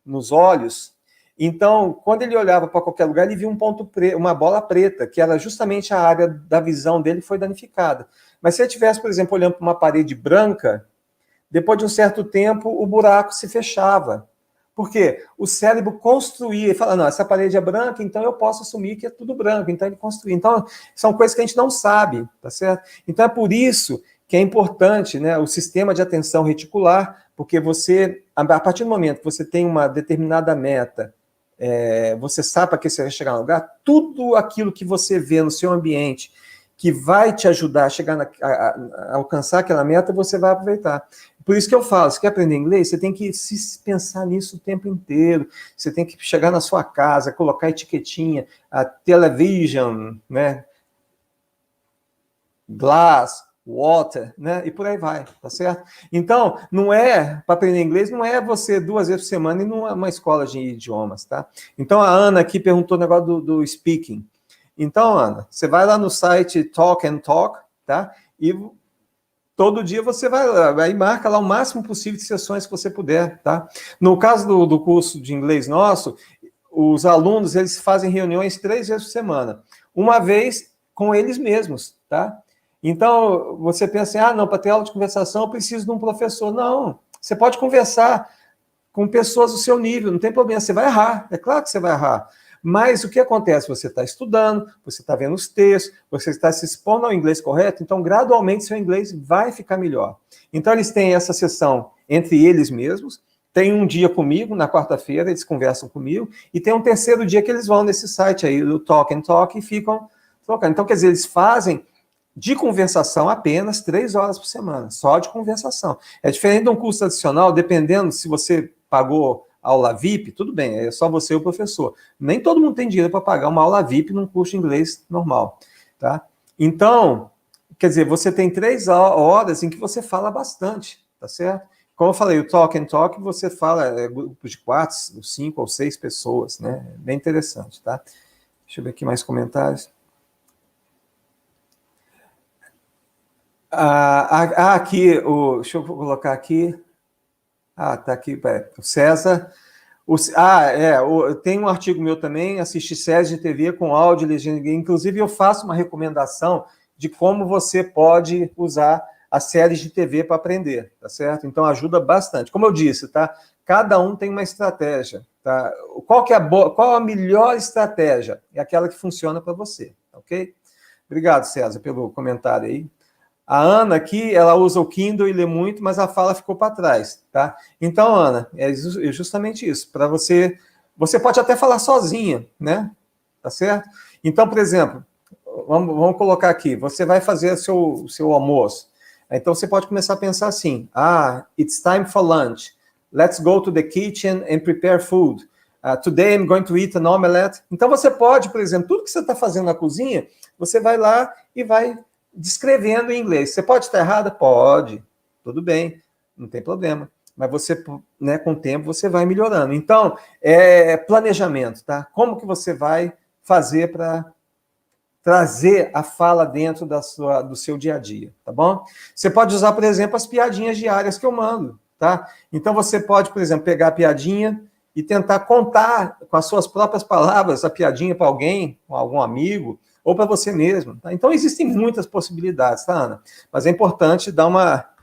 nos olhos Então, quando ele olhava para qualquer lugar, ele via uma bola preta, que era justamente a área da visão dele que foi danificada. Mas se ele estivesse, por exemplo, olhando para uma parede branca, depois de um certo tempo, o buraco se fechava. Por quê? O cérebro construía, ele fala, não, essa parede é branca, então eu posso assumir que é tudo branco. Então ele construía. Então, são coisas que a gente não sabe, tá certo? Então é por isso que é importante, né, o sistema de atenção reticular, porque você, a partir do momento que você tem uma determinada meta, você sabe para que você vai chegar no lugar, tudo aquilo que você vê no seu ambiente que vai te ajudar a chegar a alcançar aquela meta, você vai aproveitar. Por isso que eu falo, se quer aprender inglês, você tem que pensar nisso o tempo inteiro. Você tem que chegar na sua casa, colocar a etiquetinha, a television, né? Glass, water, né? E por aí vai, tá certo? Então, não é, para aprender inglês, não é você 2 vezes por semana ir numa escola de idiomas, tá? Então, a Ana aqui perguntou o negócio do speaking. Então, Ana, você vai lá no site Talk and Talk, tá? E todo dia você vai lá e marca lá o máximo possível de sessões que você puder, tá? No caso do curso de inglês nosso, os alunos, eles fazem reuniões 3 vezes por semana. Uma vez com eles mesmos, tá? Então, você pensa assim, não, para ter aula de conversação eu preciso de um professor. Não, você pode conversar com pessoas do seu nível, não tem problema, você vai errar, é claro que você vai errar. Mas o que acontece? Você está estudando, você está vendo os textos, você está se expondo ao inglês correto, então gradualmente seu inglês vai ficar melhor. Então eles têm essa sessão entre eles mesmos, tem um dia comigo, na quarta-feira, eles conversam comigo, e tem um terceiro dia que eles vão nesse site aí, do Talk and Talk, e ficam trocando. Então, quer dizer, eles fazem de conversação apenas 3 horas por semana, só de conversação. É diferente de um curso adicional, dependendo se você pagou aula VIP, tudo bem, é só você e o professor. Nem todo mundo tem dinheiro para pagar uma aula VIP num curso de inglês normal, tá? Então, quer dizer, você tem 3 horas em que você fala bastante, tá certo? Como eu falei, o Talk and Talk, você fala grupos de 4, 5 ou 6 pessoas, né? Bem interessante, tá? Deixa eu ver aqui mais comentários. Aqui, deixa eu colocar aqui. Tá aqui, o César. Tem um artigo meu também, assistir séries de TV com áudio e legenda. Inclusive, eu faço uma recomendação de como você pode usar as séries de TV para aprender, tá certo? Então, ajuda bastante. Como eu disse, tá? Cada um tem uma estratégia, tá? Qual a melhor estratégia? É aquela que funciona para você, ok? Obrigado, César, pelo comentário aí. A Ana aqui, ela usa o Kindle e lê muito, mas a fala ficou para trás, tá? Então, Ana, é justamente isso. Para você pode até falar sozinha, né? Tá certo? Então, por exemplo, vamos colocar aqui, você vai fazer o seu almoço. Então, você pode começar a pensar assim, it's time for lunch. Let's go to the kitchen and prepare food. Today I'm going to eat an omelette. Então, você pode, por exemplo, tudo que você está fazendo na cozinha, você vai lá e vai descrevendo em inglês. Você pode estar errada? Pode. Tudo bem, não tem problema. Mas você, né, com o tempo, você vai melhorando. Então, planejamento, tá? Como que você vai fazer para trazer a fala dentro do seu dia a dia, tá bom? Você pode usar, por exemplo, as piadinhas diárias que eu mando, tá? Então, você pode, por exemplo, pegar a piadinha e tentar contar com as suas próprias palavras a piadinha para alguém, com algum amigo, ou para você mesmo. Tá? Então, existem muitas possibilidades, tá, Ana? Mas é importante dar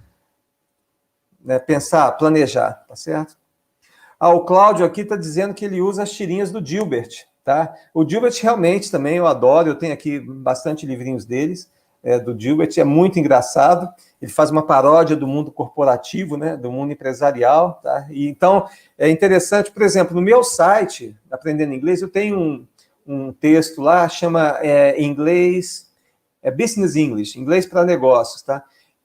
pensar, planejar, tá certo? O Cláudio aqui está dizendo que ele usa as tirinhas do Gilbert, tá? O Gilbert realmente também eu adoro, eu tenho aqui bastante livrinhos deles, do Gilbert, é muito engraçado, ele faz uma paródia do mundo corporativo, né, do mundo empresarial, tá? E, então, é interessante, por exemplo, no meu site, Aprendendo Inglês, eu tenho um texto lá, chama inglês, Business English, inglês para negócios, tá?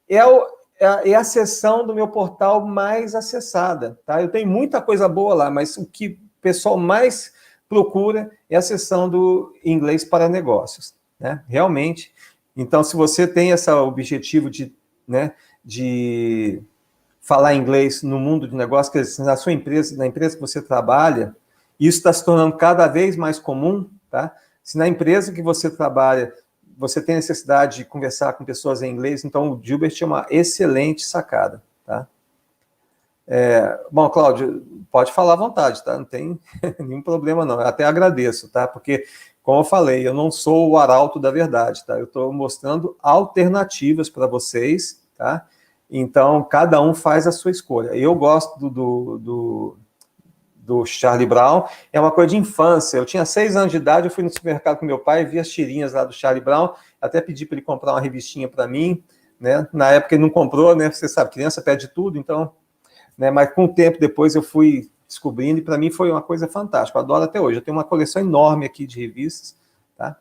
É a seção do meu portal mais acessada, tá? Eu tenho muita coisa boa lá, mas o que o pessoal mais procura é a seção do inglês para negócios, né? Realmente. Então, se você tem esse objetivo de falar inglês no mundo de negócios, na sua empresa, na empresa que você trabalha, isso está se tornando cada vez mais comum, tá? Se na empresa que você trabalha, você tem necessidade de conversar com pessoas em inglês, então o Gilbert é uma excelente sacada, tá? Bom, Cláudio, pode falar à vontade, tá? Não tem nenhum problema, não. Eu até agradeço, tá? Porque, como eu falei, eu não sou o arauto da verdade, tá? Eu estou mostrando alternativas para vocês, tá? Então, cada um faz a sua escolha. Eu gosto do Charlie Brown, é uma coisa de infância. Eu tinha 6 anos de idade, eu fui no supermercado com meu pai, vi as tirinhas lá do Charlie Brown, até pedi para ele comprar uma revistinha para mim, né? Na época ele não comprou, né? Você sabe, criança pede tudo, então... Né, mas com o tempo depois eu fui descobrindo, e para mim foi uma coisa fantástica, eu adoro até hoje. Eu tenho uma coleção enorme aqui de revistas, tá?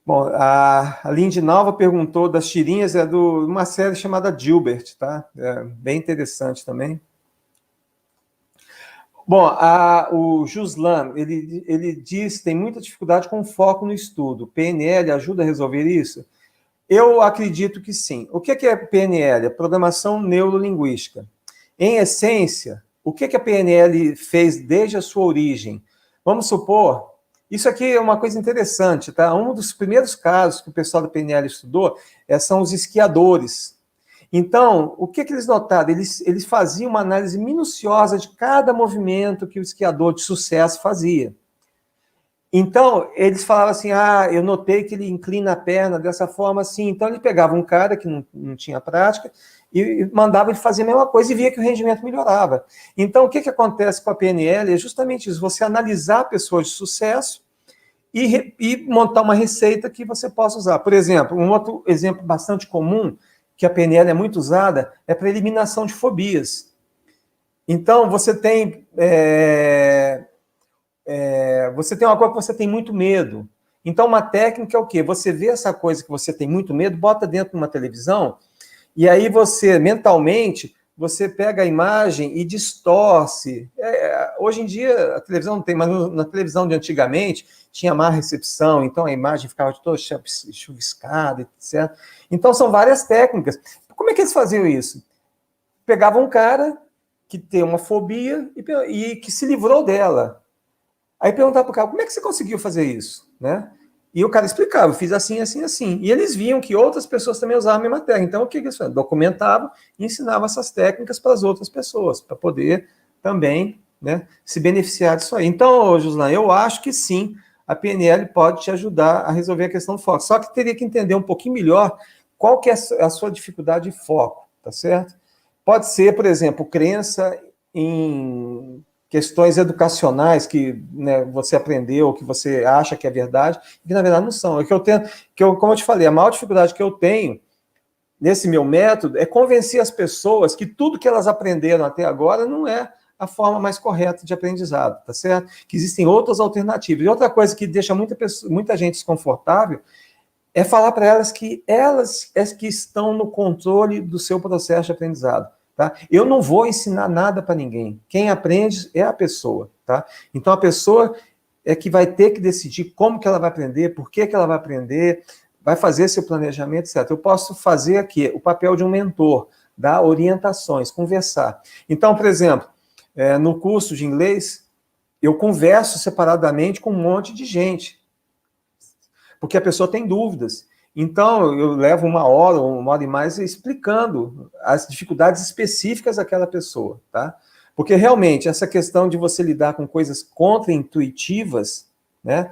Bom, a Lindy Nalva perguntou das tirinhas, de uma série chamada Gilbert, tá? Bem interessante também. Bom, o Juslan, ele diz que tem muita dificuldade com foco no estudo. PNL ajuda a resolver isso? Eu acredito que sim. O que é PNL? Programação Neurolinguística. Em essência, o que a PNL fez desde a sua origem? Vamos supor, isso aqui é uma coisa interessante, tá? Um dos primeiros casos que o pessoal da PNL estudou são os esquiadores. Então, o que eles notaram? Eles faziam uma análise minuciosa de cada movimento que o esquiador de sucesso fazia. Então, eles falavam assim, eu notei que ele inclina a perna dessa forma assim. Então, ele pegava um cara que não tinha prática e mandava ele fazer a mesma coisa e via que o rendimento melhorava. Então, o que acontece com a PNL é justamente isso, você analisar pessoas de sucesso e montar uma receita que você possa usar. Por exemplo, um outro exemplo bastante comum, que a PNL é muito usada, é para eliminação de fobias. Então, você tem uma coisa que você tem muito medo. Então, uma técnica é o quê? Você vê essa coisa que você tem muito medo, bota dentro de uma televisão, e aí você, mentalmente, você pega a imagem e distorce. Hoje em dia, a televisão não tem, mas na televisão de antigamente, tinha má recepção, então a imagem ficava toda chuviscada, etc. Então, são várias técnicas. Como é que eles faziam isso? Pegavam um cara que tem uma fobia e que se livrou dela. Aí perguntava para o cara, como é que você conseguiu fazer isso? Né? E o cara explicava, eu fiz assim, assim, assim. E eles viam que outras pessoas também usavam a mesma técnica. Então, o que eles faziam? Documentavam e ensinavam essas técnicas para as outras pessoas, para poder também, né, se beneficiar disso aí. Então, Juslan, eu acho que sim, a PNL pode te ajudar a resolver a questão do foco. Só que teria que entender um pouquinho melhor qual que é a sua dificuldade de foco, tá certo? Pode ser, por exemplo, crença em questões educacionais que, né, você aprendeu, que você acha que é verdade, que na verdade não são. Como eu te falei, a maior dificuldade que eu tenho nesse meu método é convencer as pessoas que tudo que elas aprenderam até agora não é a forma mais correta de aprendizado, tá certo? Que existem outras alternativas. E outra coisa que deixa muita gente desconfortável é falar para elas que que estão no controle do seu processo de aprendizado. Tá? Eu não vou ensinar nada para ninguém. Quem aprende é a pessoa. Tá? Então, a pessoa é que vai ter que decidir como que ela vai aprender, por que ela vai aprender, vai fazer seu planejamento, etc. Eu posso fazer aqui o papel de um mentor, dar orientações, conversar. Então, por exemplo, no curso de inglês, eu converso separadamente com um monte de gente, porque a pessoa tem dúvidas. Então, eu levo 1 hora ou 1 hora e mais explicando as dificuldades específicas daquela pessoa, tá? Porque, realmente, essa questão de você lidar com coisas contraintuitivas, né,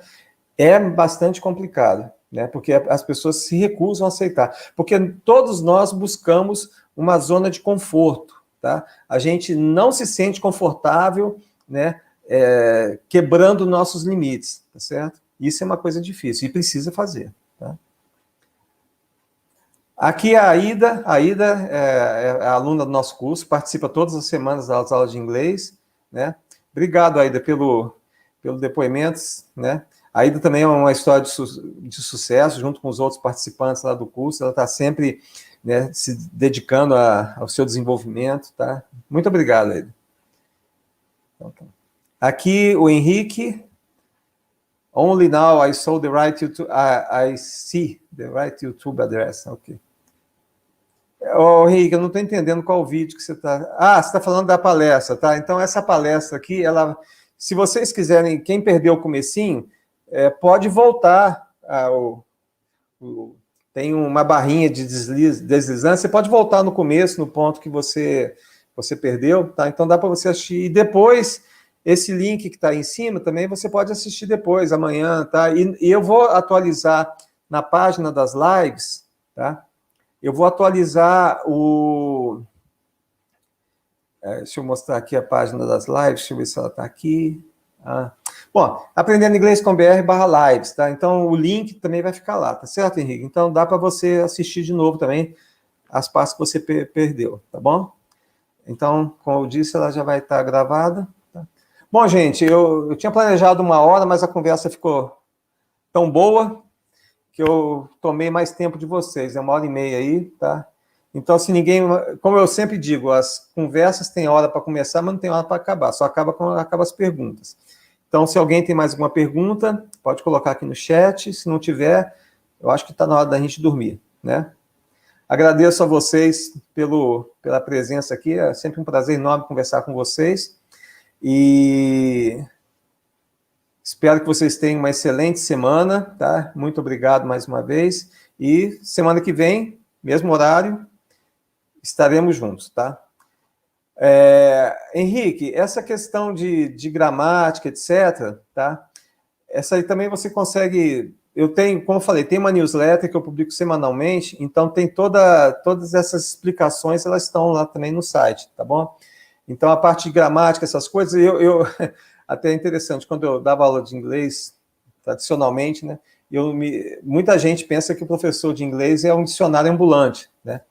é bastante complicado, né? Porque as pessoas se recusam a aceitar. Porque todos nós buscamos uma zona de conforto, tá? A gente não se sente confortável, né, quebrando nossos limites, tá certo? Isso é uma coisa difícil e precisa fazer. Tá? Aqui a Aida é aluna do nosso curso, participa todas as semanas das aulas de inglês. Né? Obrigado, Aida, pelo depoimento. Né? A Aida também é uma história de sucesso, junto com os outros participantes lá do curso. Ela está sempre, né, se dedicando ao seu desenvolvimento. Tá? Muito obrigado, Aida. Então, tá. Aqui o Henrique. Only now I saw the right YouTube. I see the right YouTube address. Ok. Henrique, eu não estou entendendo qual vídeo que você está. Você está falando da palestra, tá? Então, essa palestra aqui, se vocês quiserem, quem perdeu o comecinho, pode voltar tem uma barrinha de deslizante, você pode voltar no começo, no ponto que você perdeu, tá? Então dá para você assistir. E depois, esse link que está aí em cima, também você pode assistir depois, amanhã, tá? E eu vou atualizar na página das lives, tá? Eu vou atualizar o... deixa eu mostrar aqui a página das lives, deixa eu ver se ela está aqui. Bom, Aprendendo Inglês com BR/lives, tá? Então, o link também vai ficar lá, tá certo, Henrique? Então, dá para você assistir de novo também as partes que você perdeu, tá bom? Então, como eu disse, ela já vai estar gravada. Tá? Bom, gente, eu tinha planejado 1 hora, mas a conversa ficou tão boa que eu tomei mais tempo de vocês, é 1h30 aí, tá? Então, se ninguém... Como eu sempre digo, as conversas têm hora para começar, mas não tem hora para acabar, só acaba quando acabam as perguntas. Então, se alguém tem mais alguma pergunta, pode colocar aqui no chat. Se não tiver, eu acho que está na hora da gente dormir, né? Agradeço a vocês pela presença aqui. É sempre um prazer enorme conversar com vocês. E espero que vocês tenham uma excelente semana, tá? Muito obrigado mais uma vez. E semana que vem, mesmo horário, estaremos juntos, tá? Henrique, essa questão de gramática, etc., tá? Essa aí também você consegue... Eu tenho, como eu falei, tem uma newsletter que eu publico semanalmente, então tem todas essas explicações, elas estão lá também no site, tá bom? Então, a parte de gramática, essas coisas, até é interessante, quando eu dava aula de inglês, tradicionalmente, né, muita gente pensa que o professor de inglês é um dicionário ambulante, né?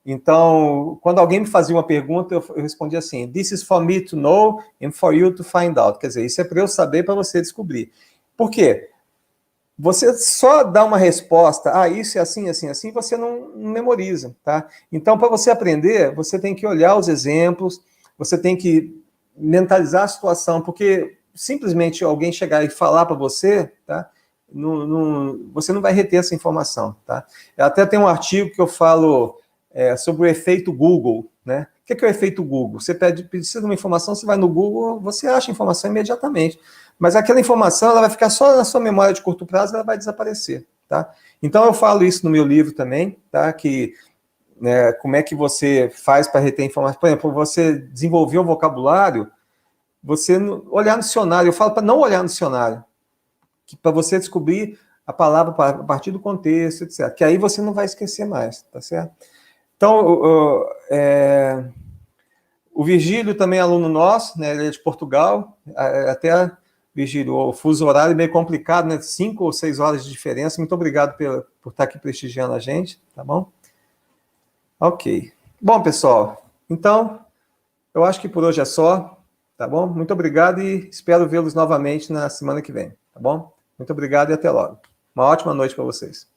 Então, quando alguém me fazia uma pergunta, eu respondia assim: This is for me to know and for you to find out. Quer dizer, isso é para eu saber, para você descobrir. Por quê? Você só dá uma resposta, isso é assim, assim, assim, você não memoriza, tá? Então, para você aprender, você tem que olhar os exemplos, você tem que mentalizar a situação, porque simplesmente alguém chegar e falar para você, tá? Você não vai reter essa informação, tá? Eu até tem um artigo que eu falo sobre o efeito Google, né? O que é o efeito Google? Você precisa de uma informação, você vai no Google, você acha a informação imediatamente. Mas aquela informação, ela vai ficar só na sua memória de curto prazo, ela vai desaparecer, tá? Então, eu falo isso no meu livro também, tá? Que, né, como é que você faz para reter informação? Por exemplo, você desenvolver o vocabulário, você olhar no dicionário, eu falo para não olhar no dicionário, para você descobrir a palavra a partir do contexto, etc. Que aí você não vai esquecer mais, tá certo? Então, o Virgílio também é aluno nosso, né? Ele é de Portugal, até, Virgílio, o fuso horário é meio complicado, né? 5 ou 6 horas de diferença. Muito obrigado por estar aqui prestigiando a gente, tá bom? Ok. Bom, pessoal, então, eu acho que por hoje é só, tá bom? Muito obrigado e espero vê-los novamente na semana que vem, tá bom? Muito obrigado e até logo. Uma ótima noite para vocês.